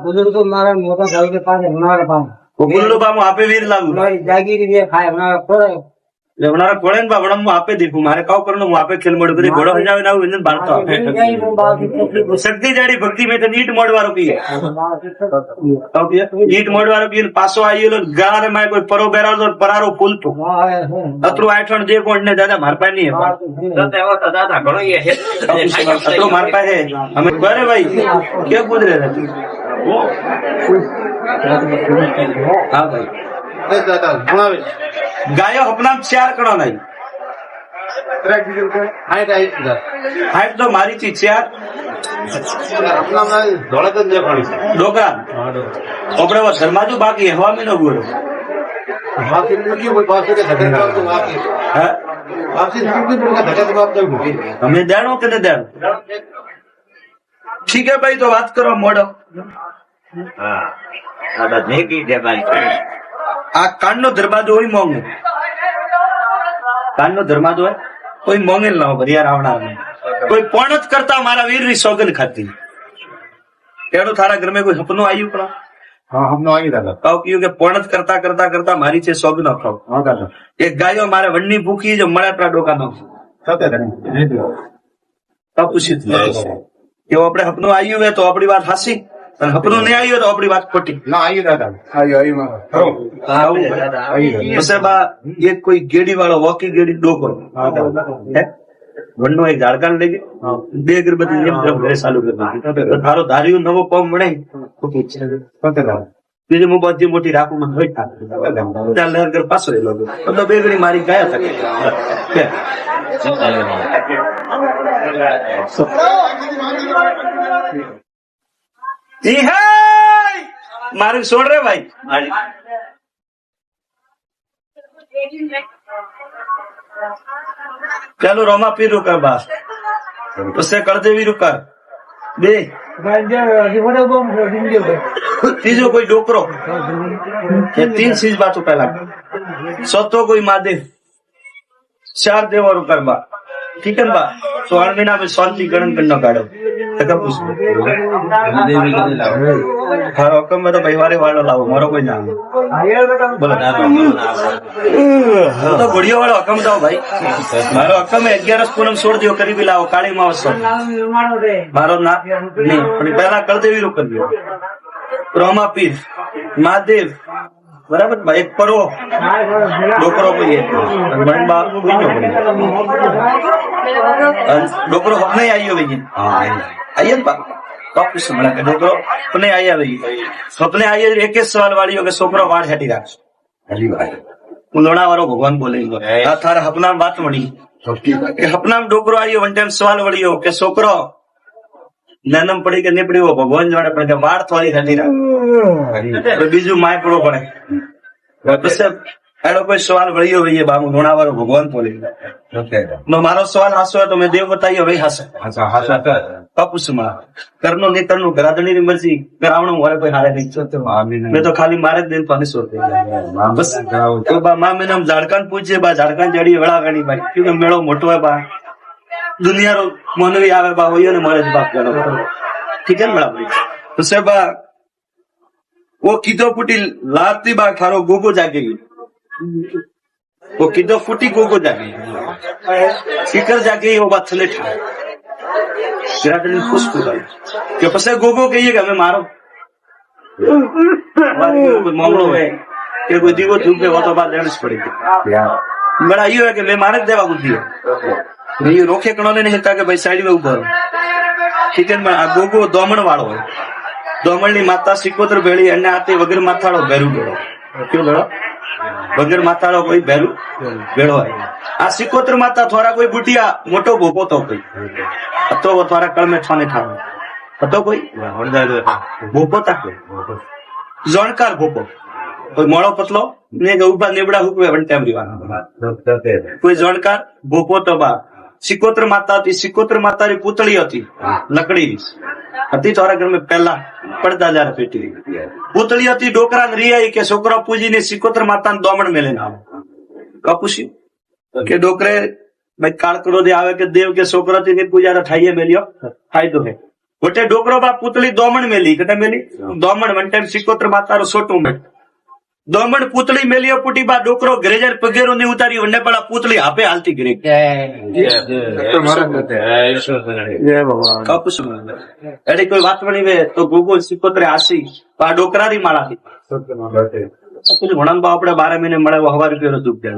बुजुर्ग मारा मोटा साल के पास हमारे पास वो बुजुर्ग बा आपे वीर लागू जागीर ये खाए हमारा थोड़ा लेवनारा कोड़ेन बा बड़ा मु आपे देखू मारे काव करनो मु आपे खेल मोड़ करे घोड़ो हो जावे ना इंजन बारता शक्ति जाड़ी भक्ति में तो नीट मोड़वारो की है काव की नीट मोड़वारो की पासो आईलो गारे में कोई परो बेरा तो परारो फूल तो अतरो आठण जे कोण ने दादा मार पाए नहीं है તો તેવો તો દાદા ઘણો એ હે अतरो मार पाए है हमें करे भाई क्या पूछ रहे थे हां भाई दादा सुनावे गायो अपना 4 कणो नहीं हाइट तो मारी थी 4 अपना धोड़ा तो देखणी डोकरा ओपड़े वो धर्माजू बाकी हवा में न गुरो बाकी की कोई बात के धक्का तो आपकी है आपसे कितनी दूर का धक्का तो आप दो हमें देणो के न देणो ठीक है भाई तो बात करो मोड़ो હા આ તો નેકી છે ભાઈ આ કાનનો ધર્માદો હોય મોંઘે, કાનનો ધર્માદો હોય કોઈ મોંઘેલ ના હોય ભરિયા રાવણા નહીં. કોઈ પણ જ કરતા મારા વીર ની સોગંદ ખાતી એનું તારા ઘર મેં કોઈ સપનું આવ્યું પણ हाँ हम आई दादा કહું કયું કે પણ જ કરતા કરતા કરતા મારી છે સોગંદ ખાવ. हाँ दादा એક ગાયો મારે વનની ભૂખી જો મળે આપણા ડોકા નો सत्य दादा પૂછી કે આપણે સપનું આવ્યું હોય તો આપણી વાત હાસી અને સપનું નહીં આવ્યું હોય તો આપણી વાત ખોટી. ना आई दादा आई आई પછી બા એક કોઈ ગેડી વાળો વોકી ગેડી ડોકરો વનનો એક ઝાડકાન લઈ ગયો, 2 અગરબત્તી જેમ તરફ ઘરે ચાલુ કરી દીધી. તારો ધાર્યું નવો પગ મળે सत्य दादा બીજી હું બધી મોટી રાખું મને હોય ત્યાં લહેર ઘર પાછો રહેલો બધો 2 ઘડી મારી ગયા থাকে. મારું છોડ રે ભાઈ. ચાલો રોમા પીર રૂકા બા પછી કળદેવી રૂકા 2 ત્રીજો કોઈ ડોકરો 3 ચીજ બાતો પહેલા ચોથો કોઈ મહાદેવ 4 દેવો રૂકા બા ठीक है बा 16 महीना में शांति गणन करना काढ़ो तका पूछ हारो कम में तो परिवारे वालो लाओ मारो कोई नाम बोलो तो गुड़िया वाला हकम दो भाई मारो हकम में 11 पूनम छोड़ दियो करीब लाओ काली मावस मारो ना नहीं पहला कर देवी रुक कर दियो रोमा पीर महादेव बराबर भाई एक परो डोकरो कोई मन बाप कोई डोकरो अपने आई हो भैया आइए बाप बाप समझा के डोकरो अपने आई भैया सपने आई एक सवाल वाली हो के छोकरो वाड़ हेटी राख उलोड़ा वारो भगवान बोले आ थारा अपना बात मणी के अपना डोकरो आई वन टाइम सवाल वाली हो के छोकरो ननम पड़ी के नहीं पड़ी वो भगवान जोड़े पड़े के वाड़ थोड़ी हेटी राख बीजू माय पड़ो पड़े एड़ो कोई सवाल वळियो भई बाबू नोणावारो भगवान बोले नो मारो सवाल हासो है तो मैं देव बताइयो भाई हासे हासा हासा कपुसमा करनो नहीं करनो गरादनी री मर्जी करावणो होरे कोई हारे नहीं मैं तो खाली मारे दिन पानी सोते बस तो बा मां में नाम झाड़कान पूछे बा झाड़कान जड़ी वड़ा गणी भाई क्योंकि मेळो मोटो है बा दुनिया रो मोनवी आवे बा होयो ने मरे बाप गणो ठीक है बड़ा भाई तो से बा वो कीधो फूटी लाती बा थारो गोगो जागे वो कीधो फूटी गोगो जागे सीकर जागे वो बात थले ठा खुश के पसे गोगो कहिए कि हमें मारो कोई मामलो है कि कोई दीवो धूप में वो तो बात लेनी पड़ेगी. बड़ा ये है कि मैं मारे देवा बुद्धि है ये रोके कणोने नहीं हिलता कि भाई साइड में उभो ठीक है. आ गोगो दोमण वाળો હોય दोमणની માતા સિકોતર ભેળી અને આતે વગર માથાળો ભેરું ભેળો કેવો ભેળો વગર માથાળો કોઈ ભેરું ભેળો હોય. આ સિકોતર માતા થોડા કોઈ બુટિયા મોટો ભોપો તો કોઈ હતો થોડા કળમે છાને ઠાવો હતો કોઈ ભોપો તા જોણકાર ભોપો કોઈ મોળો પતલો ને ઉભા નેબડા હુકવે વન ટાઈમ રીવાનો કોઈ જોણકાર ભોપો તો બા સિકોતર માતા હતી. સિકોતર માતાની પૂતળી હતી લકડીની હતી થોડા ઘર में પહેલા પડદા જાર પેટી પૂતળી હતી ડોકરા ને રિયાઈ કે છોકરા પૂજીને સિકોતર માતાને દોમણ મેલે ના કપુસી કે ડોકરે ભાઈ કાળકડો દે આવે કે દેવ કે છોકરાથી ને પૂજા ઠાઈએ મેલ્યો ફાયદો હે गोटे डोकरो बा पुतली दोमण मेली कटे मेली दोमण वन टाइम सिकोतर मातारो सोटू में दोमण पुतली मेलियो पुटी बा डोकरो ग्रेजर पगेरो नहीं उतारी वन्ने पड़ा पुतली आपे हालती गिरी कपुस एडी कोई बात बनी वे तो गोगो सिकोतरे आसी बा डोकरा री माळा थी પેલું ભણન આપડે 12 મહિને મળે 1000 રૂપિયા દુખ દે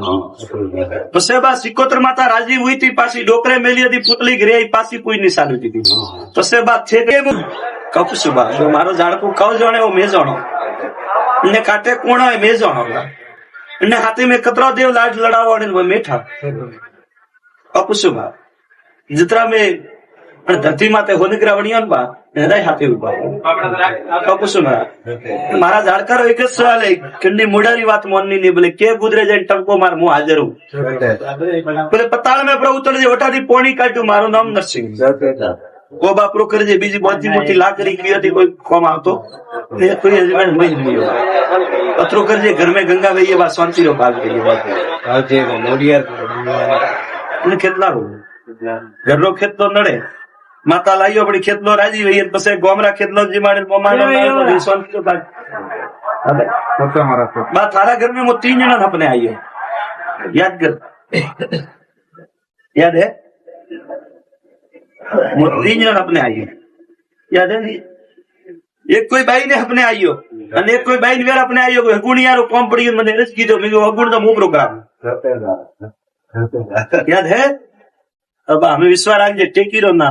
પછી બા સિકોતર માતા રાજી હુઈ થી પાછી ડોકરે મેલી હતી પુતલી ઘરે પાછી કોઈ ની સાલી હતી પછી બા છે કે કપસ બા મારો ઝાડકું કવ જોણે ઓ મે જોણો ને કાટે કોણો મે જોણો ને હાથી મે કતરા દેવ લાડ લડાવો ને મેઠા કપસ બા जितना में धरती माते होनिकरा वणियो ने बा हृदय हाथे उभा कपस मारा झाड़कारो एक ज सवाल है कंडी मोडारी बात मोननी नहीं बोले के गुजरे जाए टंको मार मु हाजर हूं बोले पताल में प्रभु उतर जे वटादी पोणी काट्यू मारो नाम नरसिंह કો બાપરો કરજે બીજી મોટી મોટી લાકડી की હતી કોઈ કોમ આવતો એ કોઈ હજમેન્ટ નહીં મળ્યો પત્રો કરજે ઘર में गंगा वही है बात शांति रो भाग गई बात કેટલા રો ઘરનો ખેતલો નડે માતા લાઈયો પડી ખેતલો રાજી વઈ પછી ગોમરા ખેતલો જીમાડે મોમાડે શાંતિ રો ભાગ बात थारा घर में वो 3 जना अपने आई है याद कर याद है वो 3 जना अपने आई है याद है नहीं एक कोई बाई ने अपने आई हो અને એક કોઈ બાઈ વેર આપણે આવ્યો કોઈ ગુણિયારો કોમ પડી મને રસ કીધો મેં અગુણ તો મું પ્રોગ્રામ याद है अब हमें विश्वास राखजे टेकीरो ना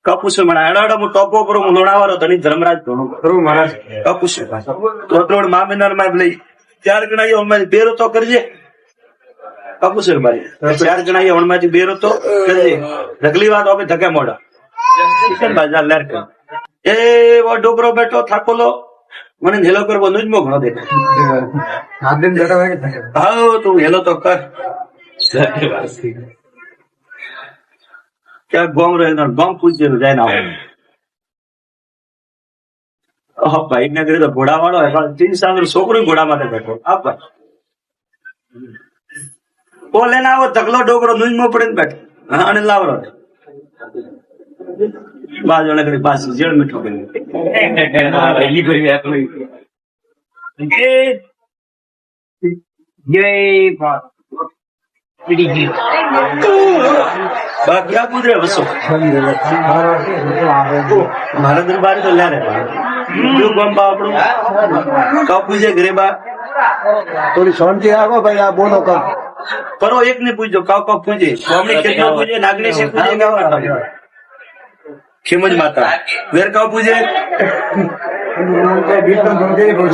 કપુસે મને આડાડા મુ ટોપો પર મુ લોણાવારો ધણી ધર્મરાજ ધોણો કરું મહારાજ કપુસે તો ત્રોડ મામેનાર માં લઈ 4 ગણાયો હમણાં બેરો તો કરજે કપુસે મારી 4 ગણાયો હમણાં બેરો તો કરજે ઢગલી વાત હવે ધકે મોડા કિશન બાજાર લેર કર એ વો ડોબરો બેઠો થાકોલો મને હેલો કરવો નું જ મો ઘણો દેખાય આદિન બેઠા હોય કે હા તું હેલો તો કર क्या गॉम रहे गॉम पूछ जाए ना भाई ने करे तो घोड़ा वालों है 3 साल छोकरो घोड़ा माथे बैठो आप भाई वो लेना वो धकलो डोकरो नुज में पड़े बैठो અને લાવરો બાજુ ને કરી પાસ જેડ મીઠો કરી ઈ કરી આટલું જય ભારત બા ક્યાં કૂદરે વસો મારા દરબાર તો લે રે જો ગોમ બા આપણું કાપુજે ઘરે બા થોડી શાંતિ રાખો ભાઈ આ બોલો કર કરો એક ને પૂછજો કાપ કાપ પૂછે સ્વામી કેટલા પૂછે નાગણી છે પૂછે ગાવા ખેમજ માતા વેર કાપ પૂછે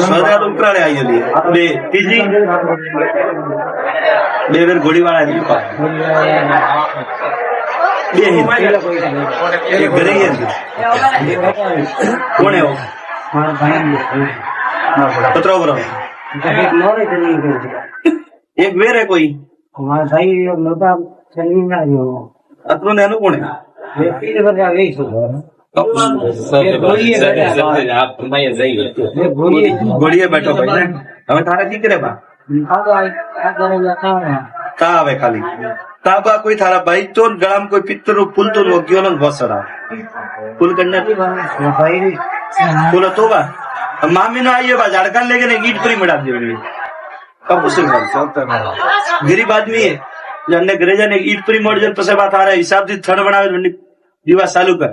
સદા ઉપરાળે આવી બે ત્રીજી બે વેર ઘોડી વાળા બે ઘરે કોને પત્રો બરો એક વેર હે કોઈ हमारा भाई मोटा चलनी ना जो અતરો ને એનું કોને ये बजा गई सो ઘોડીએ બેઠો ભાઈ ને હવે તારે દીકરે બા તા આવે ખાલી તા બા કોઈ થારા ભાઈ તો ગળામાં કોઈ પિત્તર નું પુલ તો ગયો ને ઘોસડા પુલ કરને પુલ તો બા મામી નો આઈએ બા ઝાડકા લેકે ને ઈટ પરી મડા દેવી કબ ઉસે ગરીબ આદમી है जन्ने घरे जाने ईट परी मर जाए પછી बात आ रहा हिसाब से थड़ बनावे दिवा चालू कर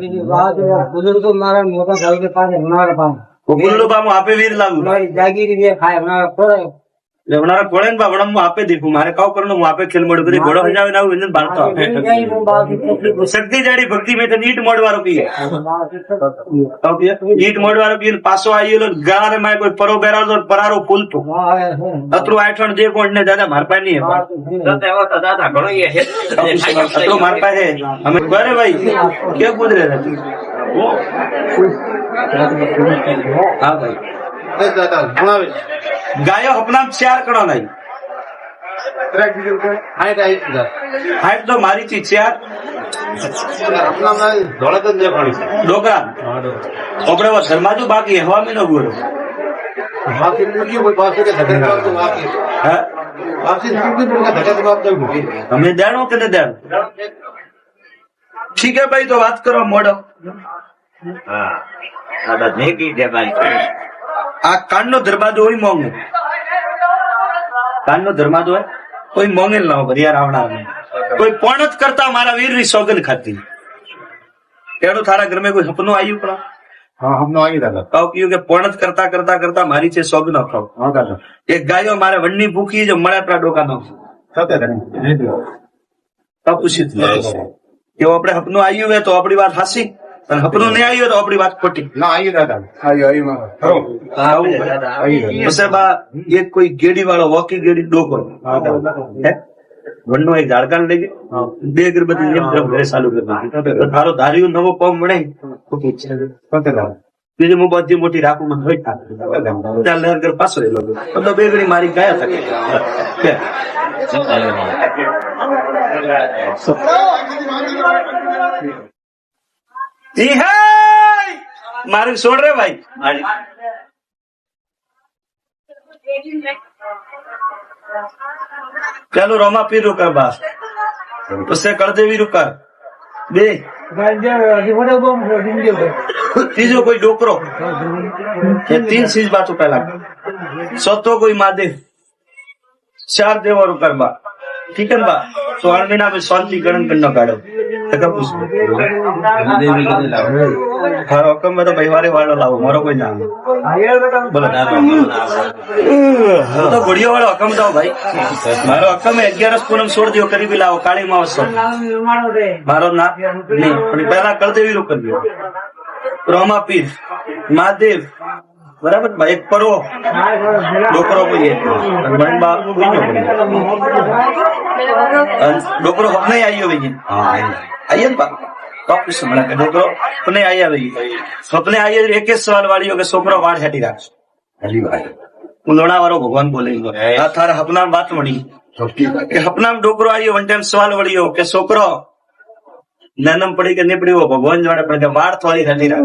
बुजुर्ग तो मारा मोटा साल के पास हमारे पास वो बोलो बा मु आपे वीर लागू हमारी जागीर ये खाए हमारा पर लेवनारा कोड़े बा बड़ा मु आपे देखू मारे काव करनो मु आपे खेल मोड़ करी घोड़ो जावे ना व्यंजन भारतो शक्ति जाड़ी भक्ति में तो ईट मोड़वारो की ईट मोड़वारो की पासो आईलो गारे में कोई परो बेरालो परारो फूल तो अतरो आठण जे कोण ने दादा मार पाए नहीं है દાદા ઘણો એ હે अतरो मार पाए है हमें अरे भाई क्या कूद रहे थे वो हाँ भाई દાદા ભણાવે गायो अपना 4 कणो नहीं ટ્રેક ડીઝલ કે हाइट तो मारी थी 4 આપણા માં ધોળા તો ને પાણી डोकरा ओपड़े वो धर्माजू बाकी है हवा में न गुरो બાકી નથી કોઈ પાસે કે ધક્કા ખાવ તો બાકી है બાકી નથી કોઈ ધક્કા તો બાપ દઉં हमें देनो के नहीं देनो ठीक है भाई तो बात करो मोड़ो હા દાદા ભેગી દેવાની आ कान नो दरवाजो ही मोंगे कान नो दरवाजो है कोई मोंगे ना हो बढ़िया रावणा में कोई पौणत करता हमारा वीर री सौगन खाती एड़ो थारा घर में कोई सपनो आयु पड़ा હા હમનો આવી દાદા काव कियो के पौणत करता करता करता मारी छे सौगन खाओ હા દાદા एक गायो मारे वन्नी भूखी जो मळे अपना डोका नो સતે तब पूछी थी कि वो अपने सपनो आयु है तो अपनी बात हासी और सपनो नहीं आयु तो अपनी बात खोटी ના આવી દાદા આવી ખરો પછી બા એક કોઈ ગેડી વાળો વોકી ગેડી ડોકો હે વનનો એક ઝાડકાને લઈ ગયો બે અગરબત્તી એમ તરફ ઘરે ચાલુ કરી દીધી તારો ધાર્યો નવો પગ મળે સતે દાદા બીજી હું બધી મોટી રાખું મને હોય ત્યાં લહેર ઘર પાછો એલો બધો બે ગણી મારી ગયા હતા ઈ હે મારું છોડ રે ભાઈ ચાલો રોમા પીર રૂકા બા उससे कर देवी रुका બે ત્રીજો કોઈ ડોકરો ये 3 चीज बातों पहला सतो कोई महादेव 4 देवा रुका बा ठीक है बा 16 महीना में शांति गणन करना काढ़ो हाँ हुक्म में तो परिवार वालों लाओ मारो कोई नाम बोलो तो बढ़िया वाला हुक्म दो भाई मारो हुक्म है 11 पूनम छोड़ दियो करीबी लाओ काली मावस मारो ना नहीं पहला कर देवी रुक कर दियो रोमा पीर महादेव बराबर भाई एक परो डोकरो को ये डोकरो अपने आई हो भैया आइए ना काफी समय लगे डोकरो अपने आई भैया अपने आइए एक सवाल वाली हो छोकरो वाड़ हटी राख लोणा वारो भगवान बोले थारा हपना बात मળી કે હપના ડોકરો આવ્યો વન ટાઈમ સવાલ વળ્યો કે છોકરો નાનમ પડી કે નહીં પડી ભગવાન જોડે પડે વાળ થોડી હટી રાખ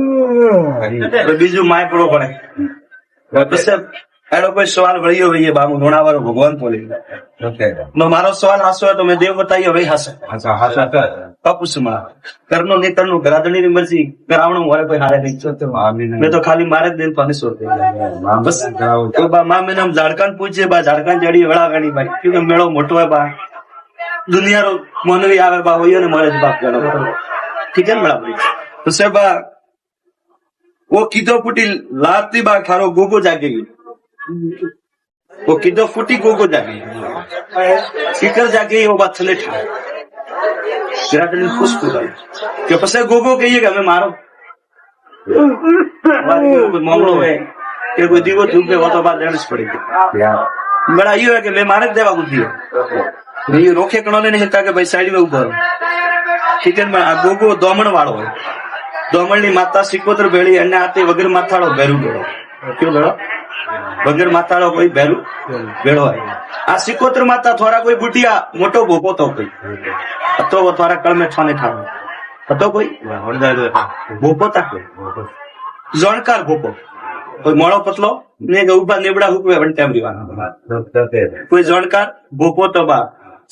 બીજું માય પડવો પડે એનો કોઈ સવાલ વળ્યો ભાઈ બાબુ લોણાવાળો ભગવાન બોલે મારો સવાલ હાસો તો મેં દેવ બતાવ્યો ભાઈ હાસે કપુસમાં કરનો નેતરનું ઘરાદણી મરજી કરાવણું મારે કોઈ હારે નહીં મેં તો ખાલી મારે જ દિન પાણી છોડ બસ માં મેં નામ ઝાડકાન પૂછે બા ઝાડકાન જડી વડા ગણી ભાઈ કે મેળો મોટો હોય બા દુનિયાનો મોનવી આવે બા હોય ને મળે જ બાપ ગણો ઠીક है बड़ा भाई तो सब वो कीधो फूटी लाती बा खारो गोगो जागे वो कीधो फूटी गोगो जागे सीकर जागे वो बात थले ठा खुश कि पसे गोगो कहिए कि हमें मारो मामलो है कि कोई दीवो धूपे वो तो बात देनी पड़ेगी बड़ा ये है कि मैं मारे देवा बुद्धि ये रोके कणोने नहीं हिलता कि भाई साइड में उभो ठीक है गोगो दोमण वाળો હોય दोमणની માતા સિકોતર ભેળી અને આતે વગર માથાળો ભેરું ભેળો ક્યો ભેળો વગર માથાળો કોઈ ભેરું ભેળો હોય આ સિકોતર માતા થોડા કોઈ બુટિયા મોટો ભોપો તો કોઈ તો થોડા કળમે છાને ઠાવ તો કોઈ ભોપો તા કોઈ જોણકાર ભોપો કોઈ મોળો પતલો ને ઉભા નેબડા હુકવે વન ટાઈમ રીવાના કોઈ જોણકાર ભોપો તો બા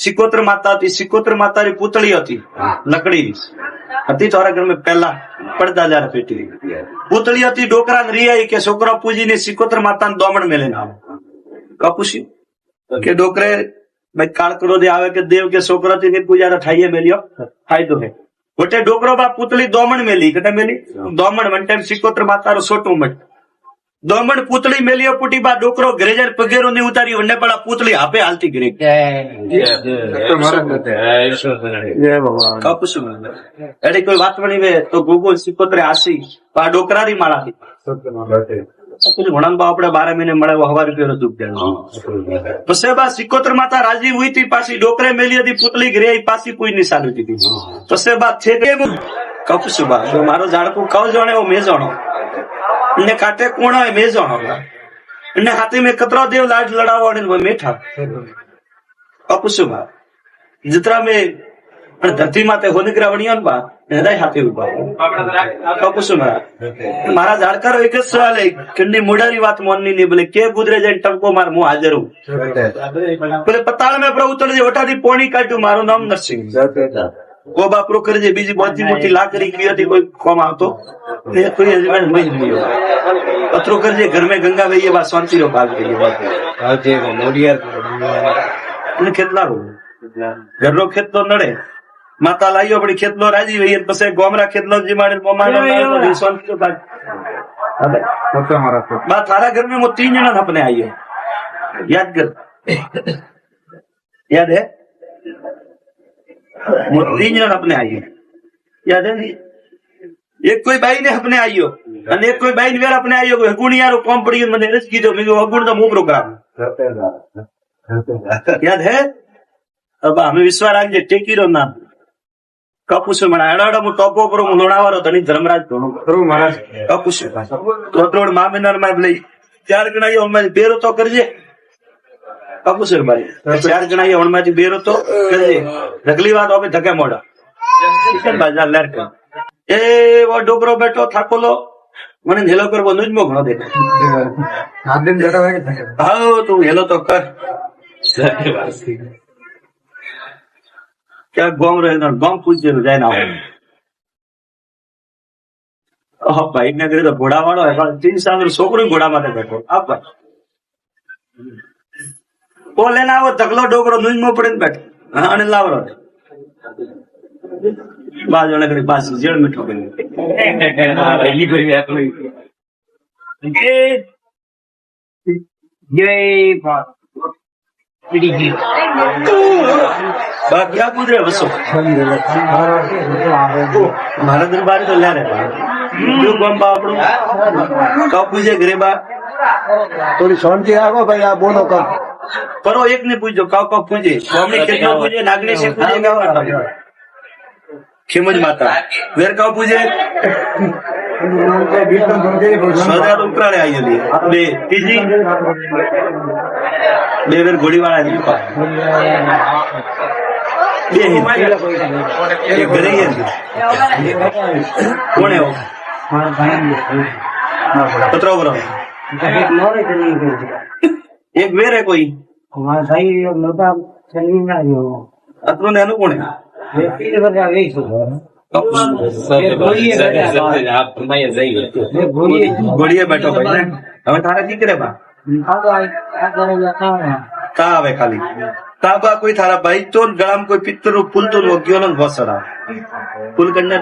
सिकोत्र माता थी सिकोत्र माता री पुतली थी लकड़ी હતી તારા ઘર में पहला પડદા જાર પેટી पुतली હતી ડોકરા રી आई के छोकरा पूजी ने सिकोत्र माता ने दोमण में लेना कपूसी के डोकरे भाई काल करो दे आवे के देव के छोकरा थी ने पूजा रा ठाईए मेलियो फायदो है गोटे डोकरो बा पुतली दोमण मेली कटे मेली दोमण वन टाइम सिकोत्र माता रो छोटो मट दोमण पुतली मेलियो पुटी बा डोकरो घरे जार पगेरो ने उतारी वन्ने पड़ा पुतली आपे हालती घरे कपूस एडी कोई बात बनी वे तो गोगो सिकोत्रे आसी पा डोकरा री माळा थी घणा आपड़े 12 महीने मळे वो हवा रुपये दुख दे पसे बा सिकोत्र माता राजी हुई थी पासी डोकरे मेली थी पुतली घरे आई पासी कोई नहीं सालू थी पसे बात छे कपूस बा मारो झाड़कू कव जाने वो मैं जानो ने काटे कोण है मैं जानो ने हाथी में कतरा देव लाज लड़ावो ने वो मेठा कपूसुबा जितरा में धरती माते होनिकरा वणिया बा हृदय हाथी उबा कपूसुबा मारा झाड़कारो एक ज सवाल है कन्नी मुडारी बात मोननी नहीं बोले के गुजरे जाए टंको मार मु हाजर हूं बोले पताल में प्रभु उतर जे वटादी पोणी काट्યું मारो नाम नरसिंह वो बापरो कर जे बीजी बहुत मोटी लाकड़ी की थी कोई कम आवतो ने कोई हजबेंड नहीं मिलो पत्रो कर जे घर में गंगा वही बा शांति रो भाग गई बात जे मोडिया ने खेतला रो घर रो खेत तो नड़े माता लाइयो बड़ी खेतलो राजी वही पसे गोमरा खेतलो जी मारे मोमानो नारो शांति रो भाग अबे तो हमारा बा थारा घर में वो 3 जना अपने आइए याद कर याद है 3 जन अपने आइयो याद है एक कोई बाई ने अपने आइयो અને એક કોઈ બાઈ ને વેર अपने आइयो હગુણિયારો કોમ પડી મને રસ કીધો મે હગુણ તો મુ પ્રોગ્રામ याद है अब हमें विश्वास राखजे टेकीरो नाम कपूस मणा एडाडो मु टोपो करो मु लोणावारो धनी धर्मराज धोनो करो महाराज कपूस तोत्रोड मामिनार में लई 4 ગણાયો અમે બેરો તો કરજે कपूस भाई 4 ગણાયો ઓણમાંથી બેરો તો કરજે ઢગલી વાત હવે ધકે મોડા બાजार लहर कर એવો ડોકરો બેઠો થાકોલો મને હેલો કરવો નુજમો ઘણો દેખાય. હાથ દિન બેઠા હોય કે હા તું હેલો તો કર. ક્યાં ગોમ રહે ગોમ પૂછેલું જાય ના ભાઈ ને ઘરે તો ઘોડા વાળો ચીન સામે છોકરો ઘોડા માટે બેઠો આપવા ઓ લઈને આવો તકલો ડોકરો નુજમો પડે બેઠો હા અને લાવરો બાજુ ઘડી પાછું જેડ મીઠો બની ઈ કરી આટલું બા ક્યાં કુદરે વસો મારા દરબાર તો લ્યા રે શું ગમ બા આપણું કપ પૂજે ઘરે બા થોડી શાંતિ રાખો ભાઈ આ બોલો કર પરો એક ને પૂછજો કાવ કાવ પૂજે સ્વામી કેટલો પૂજે નાગની છે પૂજે ખેમજ માતા વેર કાવ પૂજે સદા તો ઉકરાડે આવી બે ત્રીજી બે વેર ઘોડીવાળા ની બે એક ઘરે કોણે પત્રો બરો એક વેરે કોઈ અત્રું એનું કોણે ઘોડીએ બેઠો ભાઈ ને હવે તારા દીકરે બા તા આવે ખાલી તા બા કોઈ તારા ભાઈ તો ગળામાં કોઈ પિત્તર ફૂલ તો ગયો ને ઘોસડા ફૂલ કરને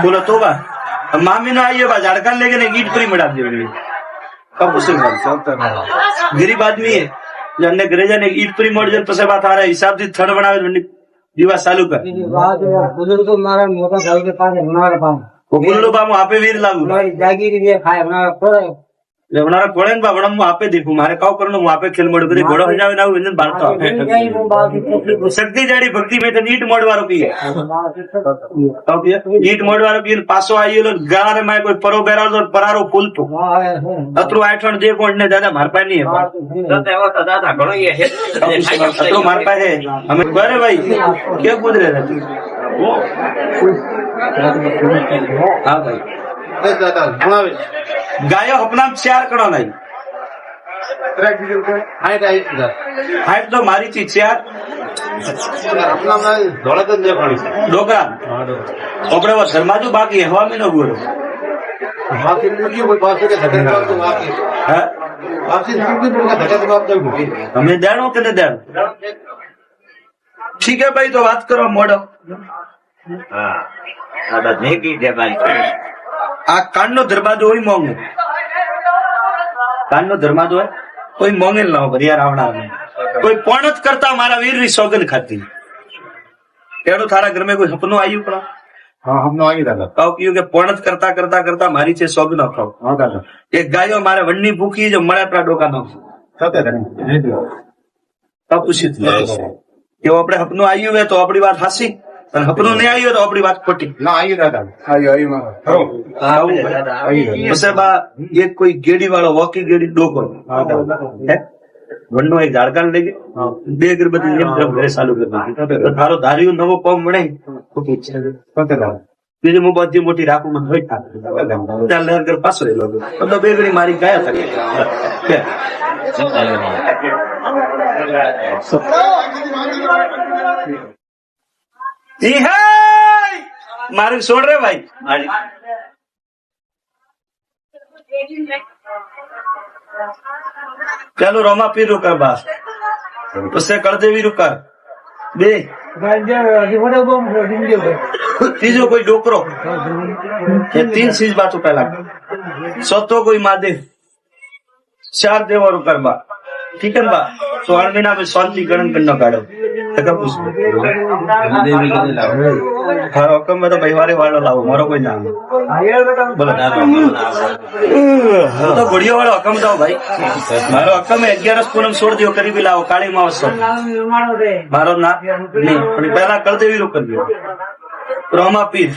ફૂલ તો બા મામી નો આइए बा झाड़का लेके ने ईट फ्री मिला दे कब उसे गरीब आदमी है जो अन्य घरे जाने ईट फ्री मोड़ जब पसे बात आ रहा है हिसाब से थड़ बनावे दिवा चालू कर बुजुर्ग तो मारा मोटा साल के पास हमारे पास वो बोलो बा मैं आपे वीर लागू जागीर ये खाए हमारा पर हमारा कोड़े बा बड़ा मैं आपे देखूं मारे काव करनो मैं आपे खेल मोड़ करे घोड़ा हो जावे ना इंजन बारता शक्ति जाड़ी भक्ति में तो नीट मोड़ वारो की है नीट मोड़ वारो की पासो आइयो लो गारे में कोई परो बेरा तो परारो फूल तो अतरो आठण जे कोण ने दादा मार पाए नहीं है દાદા ઘણો એ હે अतरो मार पाए है हमें अरे भाई क्या कूद रहे थे हाँ भाई દાદા ભણાવે गायो अपना चार कड़ो नहीं हाइट तो मारी थी चार આપણા ધોળા જ દેખાણી છે डोकरा ओपड़े वो शर्माजू बाकी है हवा में न गुरो બાકી નથી કોઈ પાસે કે ધક્કા તો બાકી है બાકી નથી કોઈ ધક્કા તો બાપ દઉં हमें देनो के नहीं देनो ठीक है भाई तो बात करो मोड़ो હા દાદા ભેગી દેવાય आ कान नो दरवाजो ही मोंगे कान नो दरवाजो है कोई मोंगे ना हो भरिया रावणा में कोई पौणत करता हमारा वीर री सौगंध खाती तेड़ो थारा घर में कोई सपनो आयु पड़ा હા હમનો આવી દાદા काव क्यों के पौणत करता करता करता मारी छे सौगंध न खाओ હા દાદા एक गायो मारे वन्नी भूखी जो मड़ा पड़ा डोका नो સતે तब पूछी थी कि वो अपने सपनो आयु है तो अपनी बात हासी और सपनो नहीं आयु तो अपनी बात खोटी ના આવી દાદા આવી મારો उसे बा ये कोई गेड़ी वाला वॉकी गेड़ी डोको है वन्नो एक झाड़कान लेके बे अगरबत्ती नियम तरफ घरे चालू कर दो थारो धारियो नवो पम मणे સતે દાદા બીજું હું બધી મોટી રાખું મને હોય ત્યાં લહેર કર પાછો રહેલો બધો બે ગણી મારી ગયા હતા જી હે મારી છોડ રે ભાઈ ચાલો રોમા પીર રૂકર બાસ उससे करते भी रुकर बे तीजो कोई डोकरो ये तीन चीज बातों पहला सतो कोई महादेव चार देवा रुकर बा ठीक है बा तो 8 महीना में शांति गणन करना काढ़ो हाँ हुक्म में तो परिवार वालों लाओ मारो कोई नाम बोलो तो बढ़िया वाला हुक्म दो भाई मारो हुक्म है 11 पूनम छोड़ दियो करीबी लाओ काली मावस मारो ना नहीं पहला कर दे रुक कर दियो रोमा पीर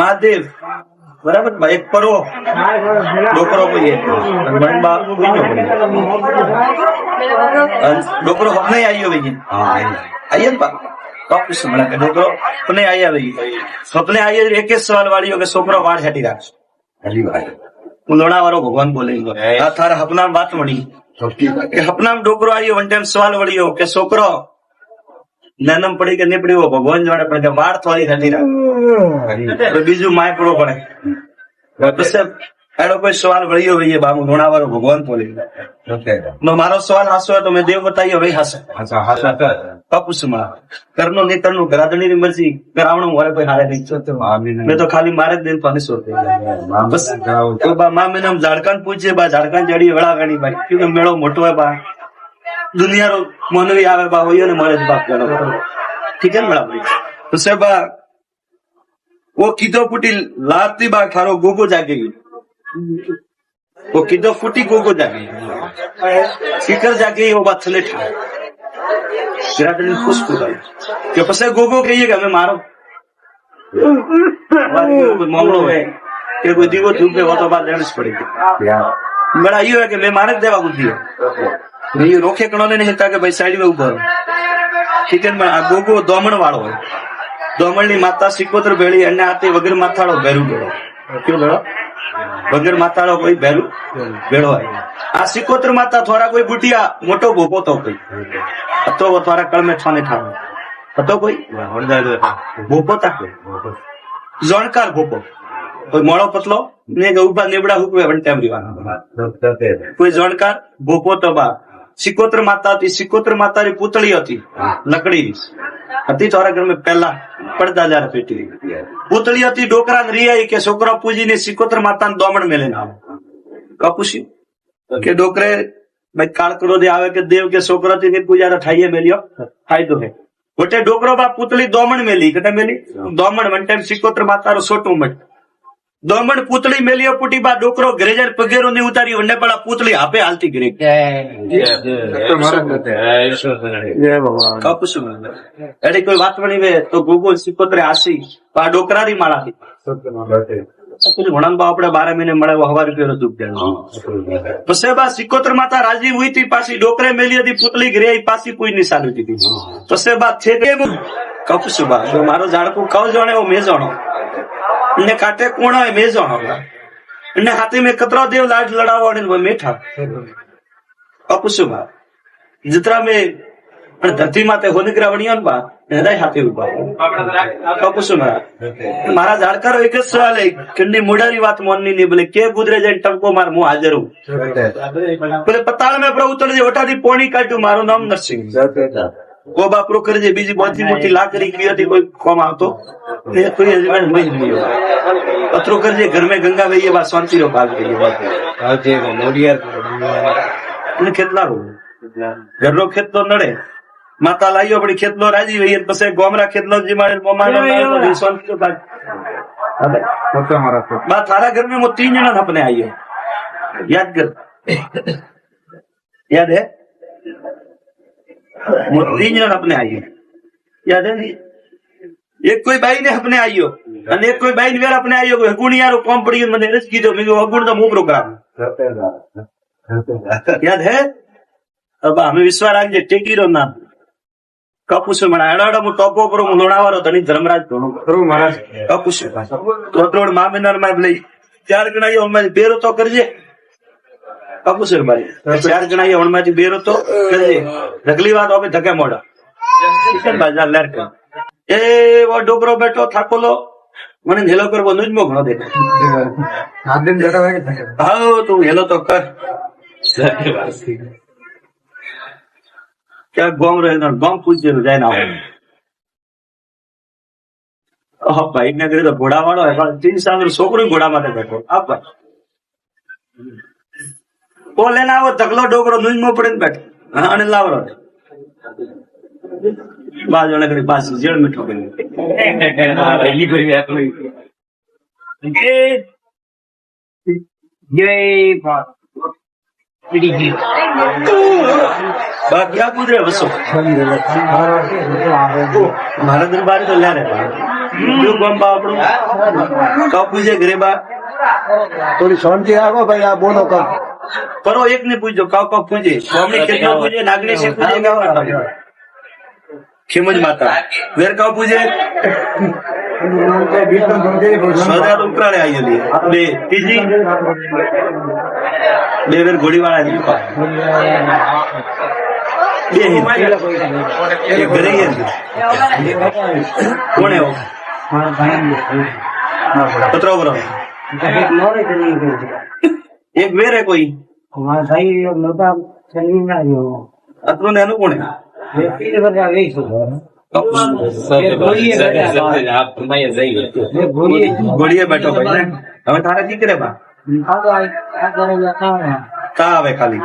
महादेव बराबर भाई एक परो डोकरो को ये बनबा डोकरो अपने आई हो भाई आइए बा કપુસ મળે કે છોકરો સપને આવી આવી સપને આવી એક જ સવાલ વાળ્યો કે છોકરો વાળ હેઠી રાખશે હું લોણાવાળો ભગવાન બોલે આ તારા હપનામ વાત મળી કે હપનામ ડોકરો આવ્યો વન ટાઈમ સવાલ વળ્યો કે છોકરો નાનમ પડી કે નહીં પડી ભગવાન જાણે પડે કે વાળ થોડી હેઠી રાખ બીજું માય પડવો પડે પછી એનો કોઈ સવાલ વળ્યો ભાઈ બાબુ લોણાવાળો ભગવાન બોલે મારો સવાલ હાસો તો મેં દેવ બતાવ્યો ભાઈ હાસે કપુસ મળે કરનો નહીં કરનું ઘરાધણી ની મરજી કરાવણું મારે કોઈ હારે નહીં મેં તો ખાલી મારે જ દિન 500 બસ માં મેં ઝાડકાન પૂછે બા ઝાડકાન જડી વડા ગણી ભાઈ ક્योंकि મેળો મોટો હોય બા દુનિયાનો મનવી આવે બા હોય ને મળે બાપ ગણો ઠીક है મેળા ભાઈ તો સાહેબ वो કીધો ફૂટી લાગતી બા ખારો ગોગો જાગી ગઈ वो કીધો ફૂટી ગોગો જાગી શિખર જાગી वो बात थले ठा ઘરાધણી ખુશ કે પછી ગોગો કહીએ કે અમે મારો મામલો હોય કે કોઈ દીવો ધૂપે હોતો બાદ લેણસ પડી મેળા યો है કે લે મારે જ દેવા બુદ્ધિ ये रोखे कणो ने हिता के भाई साइड में उभो ठीक है आ गोगो दोमण वाळो હોય दोमण ની માતા સિકોતર ભેળી અને આતે વગર માથાળો ભેરું ભેળો ક્યો ભેળો વગર માથાળો કોઈ ભેરું ભેળો હોય આ સિકોતર માતા થોડા કોઈ બુટિયા મોટો ભોપો તો કોઈ તો થોડા કળ में છાને ઠાવ હતો કોઈ ભોપો તા જોણકાર ભોપો કોઈ મોળો પતલો ને ઉભા નેબડા હુકવે વન ટાઈમ રીવાના કોઈ જોણકાર ભોપો તો બા સિકોત્ર માતા હતી સિકોત્ર માતાની પૂતળી હતી લકડીની હતી થોડા ઘર में પહેલા પડદા જયારે પેટી પૂતળી હતી ડોકરા રિયાઈ કે છોકરા પૂજીને સિકોત્ર માતાને દોમણ મેલે ના કપુસી કે ડોકરે ભાઈ કાળકડો દે આવે કે દેવ કે છોકરાથી ની પૂજા ઠાઈએ મેલ્યો ફાયદો હે ગોટે ડોકરો બા પૂતળી દોમણ મેલી કટે મેલી દોમણ વન ટાઈમ સિકોત્ર માતાનો સોટું મટ દોમણ પૂતળી મેલિયો પુટી બા ડોકરો ઘરે જાય પગેરો ની ઉતારી વંડે પડા પૂતળી આપે હાલતી ઘરે કપુસ એડી કોઈ વાત બની વે તો ગોગો સિકોત્રે આસી આ ડોકરાની માળાથી વણંબા આપણે 12 મહિને મળે હવા રૂપિયા દુઃખ પછી બા સિકોત્ર માતા રાજી હુઈ હતી પાછી ડોકરે મેલી હતી પૂતળી ઘરે પાછી પૂઈ ની સાલી હતી પછી બા છે કપુસ બા મારો ઝાડકું કવ જાણે એવો મેં જાણો ને કાટે કોણ હોય મેં જાણો અને હાથે મેં કતરા દેવ લાજ લડાવો અને મેઠા કપુસુ બા जितना में धरती माते होने की रावणिया बा हृदय हाथे उभा कपुसु मारा झाड़कारो एक જ सवाल है कंडी मुडारी बात मोननी नहीं बोले के गुजरे जाए टंको मार मुंह हाजर हूं बोले पताल में प्रभु उतर जे ओटादी पोणी काट्યું મારું નામ નરસિંહ वो बापरो कर जे बीजी मोटी मोटी लाकड़ी की थी कोई कम आवतो ने कोई हजबेंड नहीं मिलो पत्रो कर जे घर में गंगा वही बात शांति रो भाग गई बात जे मोडियर ने કેટલા रो ઘરનો ખેતલો નડે માતા લાઈયો પડી ખેતલો રાજી વઈ પછી ગોમરા ખેતલો જી મારે મોમાનો નાનો શાંતિ રો ભાગ अबे होता हमारा बात थारा घर में वो 3 जना अपने आइए याद कर याद है वो 3 जना अपने आइए याद है एक कोई बाई ने अपने आइयो અને એક કોઈ બાઈ ને વેર अपने आइयो ગુણિયારો કોમ પડી મને રસ કીધો મે અગુણ તો મુ પ્રોગ્राम याद है अब हमें विश्वास राखजे टेकीरो ना कपुसु मणा एडाडो मु टोपो करो मु लोणावारो धनी धर्मराज धोनो करो महाराज कपुसु तोत्रोड मामिनार में लई 4 गणाई ओनमाजी बेरो तो करजे कपुसु मारी 4 गणाई ओनमाजी बेरो तो करजे ढगली बात ओबे धके मोड़ा किशन बाजार लेर कर ए वो डोकरो बैठो थाकोलो मने हेलो करबो नुजमो घणो दे आदिन बेटा हाओ तू हेलो तो कर क्या गोम रहे गोम पूछे जाए ना भाई ने करे तो घोड़ा वालों है 3 साल छोकरो घोड़ा माथे बैठो आप वो लेना वो धकलो डोकरो नुजमो पड़े बैठो अने लावरो बाजू ने करे पास जेल में ठोके ये करी कोई ये बात क्या गुजरे बसो मारा दरबार तो ले रहे कब पूछे घरे बा थोड़ी शांति आगो भाई आप बोलो कब करो एक ने पूछो कब पूछे स्वामी कितना पूछे नागनी से पूछेगा ખેમજ માતા વેરકાવ પૂજે સ્વદાર ઉકરાળે આવી બે ત્રીજી બે વેર ઘોડીવાળા બે હિન્દ એક ઘરે હિન્દ કોણ એવો પત્રો બરો એક વેર હે કોઈ અત્રું એનું કોણ ઘોડીએ બેઠો ભાઈ ને હવે તારા દીકરે બા તા આવે ખાલી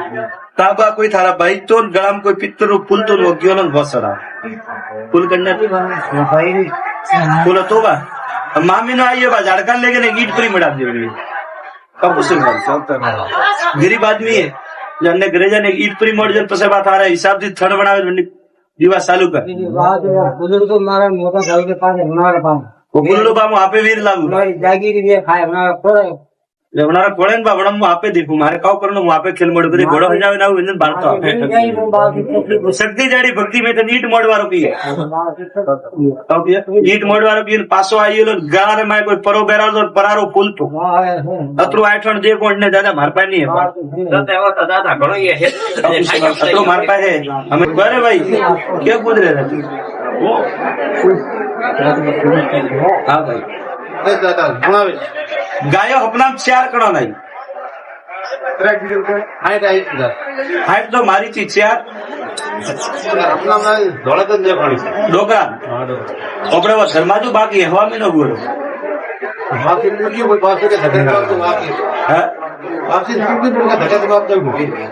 તા બા કોઈ તારા ભાઈ તો ગળામાં કોઈ પિત્તર ફૂલ તો ગયો ભસડા ફૂલ કરને ફૂલ તો બા મામી નો આइए बा झाड़खंड लेके ने ईट परी मड़ा देवली कब उसे गरीब आदमी है जो अन्य घरे जाने ईट परी मोड़ जन पसे बात आ रहा है हिसाब से थड़ बनावे दिवा चालू कर बुजुर्ग तो मारा मोटा साल के पास हमारे पास वो बोलो बा वहाँ पे वीर लागू जागीर भी खाए हमारा पड़े हमारा कोड़े बा बड़ा वहाँ पे देखू मारे काव करो वहाँ पे खेल मोड़ करे घोड़ा हो जावे ना व्यंजन भारतो शक्ति जाड़ी भक्ति में तो नीट मोड़ वारो की है नीट मोड़ वारो की पासो आई लो गारे में कोई परो बेरा तो परारो पुल तो अतरो आठण जे कोण ने दादा मार पाए नहीं है દાદા ઘણો એ હે अतरो मार पाए है हमें अरे भाई क्या कूद रहे थे हाँ भाई गायो अपना चार कड़ो नहीं हाइट तो मारी थी चार डोकरा अपने वो शर्माजू बाकी हवा में न बोलो